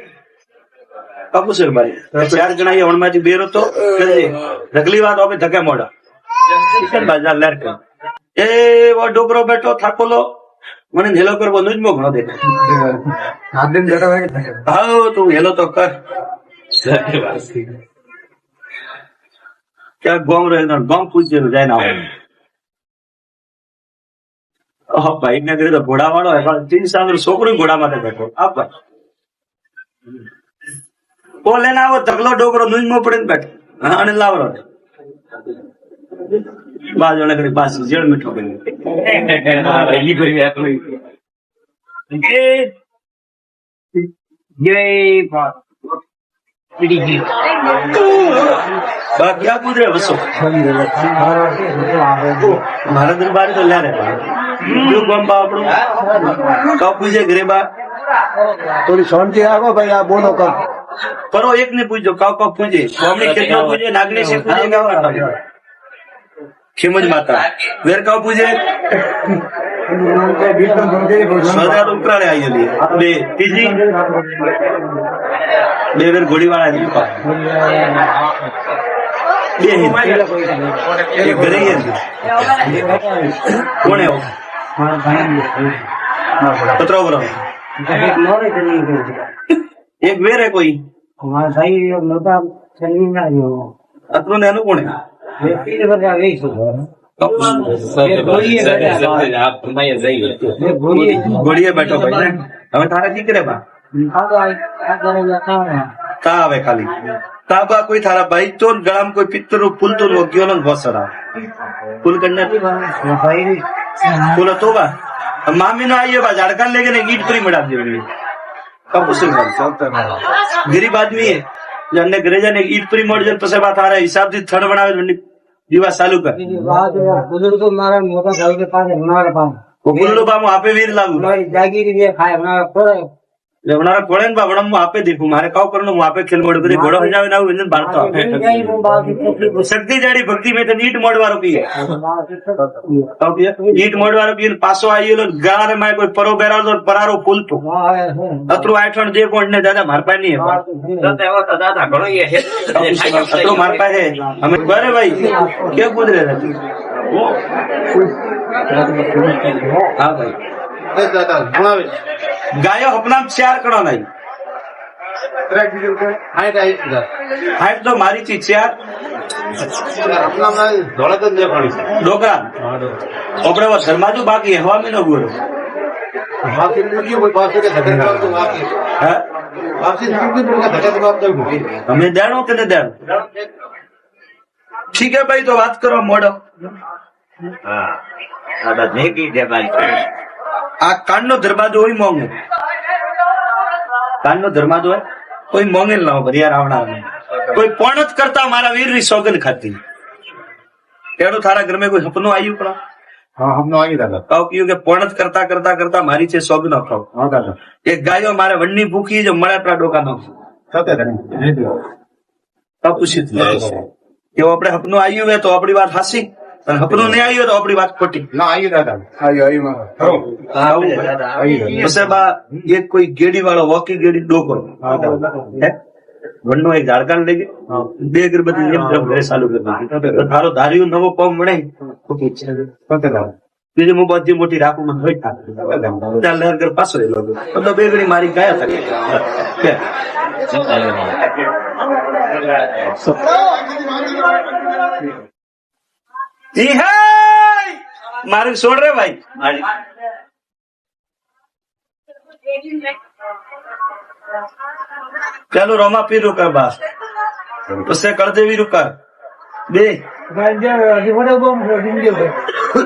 कपुस भाई 4 गणायो वण में बेरो तो करजे रगली बात ओपे धक्का मोड़ा चिकन बाजार लड़का એ એવો ડોકરો બેઠો થાકોલો મને હેલો કરવો નું જ મો ઘણો દેખાય. હાથ દિન બેઠા હોય કે હા તું હેલો તો કર. ક્યાં ગોમ રહ્યો ગોમ પૂછેલું જાય ના ભાઈ ને કહ્યું ઘોડા વાળો તીન સાલ છોકરો ઘોડા માટે બેઠો આ ભાઈ ઓ લેને આવો ધગલો ડોકરો નું પડે ને બેઠો હા અને લાવરો બાજુ કરી બાસ જેડ મીઠો કરી ક્યાં કુદરે વસો મારા દરબાર તો લ્યારે ગોમ્બા આપણું કપ પૂછે ઘરે બા થોડી શાંતિ રાખો ભાઈ આ બોલો કર કરો એક ને પૂછજો કાવ કાવ પૂછે સ્વામી કેટલો પૂછે નાગરી છે પૂછે ગાવા ખીમજ માતા વેર કાવ પૂછે સ્વદાર ઉપરાળે આવી બે ત્રીજી બે વેર ઘોડી વાળા બે એક ઘરે કોને પત્રો બરો એક વેર હે કોઈ ભાઈ મોટા ચલી ના રહ્યો અતરો ને અનુકોણે ઘોડીએ બેઠો ભાઈ ને હવે તારા દીકરે બા તા આવે ખાલી તા બા કોઈ તારા ભાઈ તો ગળામાં કોઈ પિત્તર નું ફૂલ તો ગયો ને ઘોસરા ફૂલ કરને ફૂલ તો બા મામી નો આવીએ બા ઝાડકા લેકે ને ઈટ ફ્રી મડા દેવી ગરીબ આદમી હે જને ઘરે જાને ઈટ ફ્રી મળ જાય પછી બાત તારા હિસાબ થી થડ બનાવે દિવસ ચાલુ કર બુजुर्ग तो मारा मोटा भाई के पास हमारे पास બોલું બામો આપે વીર લાગુ हमारी जागीरी भी खाए हमारा पर લેવનારા કોળે ને બાબડા હું આપે દેખું મારે કાવ કરનું હું આપે ખેલ મોડ કરી ઘોડો હજાવે ના વ્યંજન બાળતો આપે શક્તિ જાડી ભક્તિ મેં તો નીટ મોડવારો પીએ નીટ મોડવારો પીએ પાછો આવેલો ગારે માં કોઈ પરો બેરાલો પરારો ફૂલતો અતરું આઠણ જે પોઈન્ટ ને દાદા માર પાસે નહીં દાદા ઘણો અતરું માર પાસે અમે બરે ભાઈ કે કુદરે નથી હા ભાઈ દાદા ભણાવે ગાયો અપના ચાર કણો નહીં હાઈટ તો મારી થી ચાર આપણા ધોળા તો જ પાણી ડોકરા આપણે ધર્માજુ બાકી હવામી નો ગોળો બાકી મૂક્યું કોઈ પાસે કે ધક્કા કરવા તો બાકી હા બાકી મૂક્યું તો ધક્કા કરવા તો અમે દેણો કે ન દેણો ઠીક હે ભાઈ તો વાત કરો મોડો હા દાદા ભેગી છે ભાઈ આ કાન નો દરવાજો હોય મોંઘે કાન નો દરવાજો હોય કોઈ મોંઘે લાવો ભરિયા રાવણા કોઈ પણ જ કરતા મારા વીર ની સોગન ખાતી તેનું તારા ઘર માં કોઈ સપનું આવ્યું પણ હા હમનો આવી દાદા કાવ કયું કે પણ જ કરતા કરતા કરતા મારી છે સોગ ન ખાવ હા દાદા એક ગાયો મારે વનની ભૂખી જો મળે આપણા ડોકા નો પૂછી એવું આપણે સપનું આવ્યું હોય તો આપણી વાત હાસી અને સપનું નહીં આવ્યું તો આપણી વાત ખોટી ના આવી દાદા આવી પછી બા એક કોઈ ગેડી વાળો વોકી ગેડી ડોકો વનનો એક ઝાડકાન લઈ ગયો બે અગરબત્તી એમ તરફ ઘરે ચાલુ કરી દીધી તારો ધાર્યું નવો પગ મળે બીજી હું બધી મોટી રાખું મને હોય ત્યાં લહેર ઘર પાછો એલો બધો બે ઘડી મારી ગયા થાય મારું છોડ રે ભાઈ ચાલો રોમા પીર રૂકા બા પછી કળદેવી રૂકા બે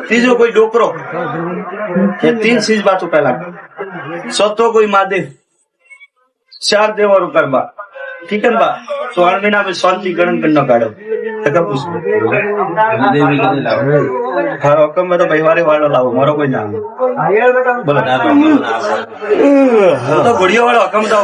ત્રીજો કોઈ ડોકરો तीन चीज बात पहला सतो कोई महादेव चार देव और करबा ठीक है बा तो 8 महीना में शांति गणन करना काढ़ो तका पूछ हाँ हुक्म में तो भाईवारे वाला लाओ मारो कोई नाम बोलो तो घोड़ियों वाला हुक्म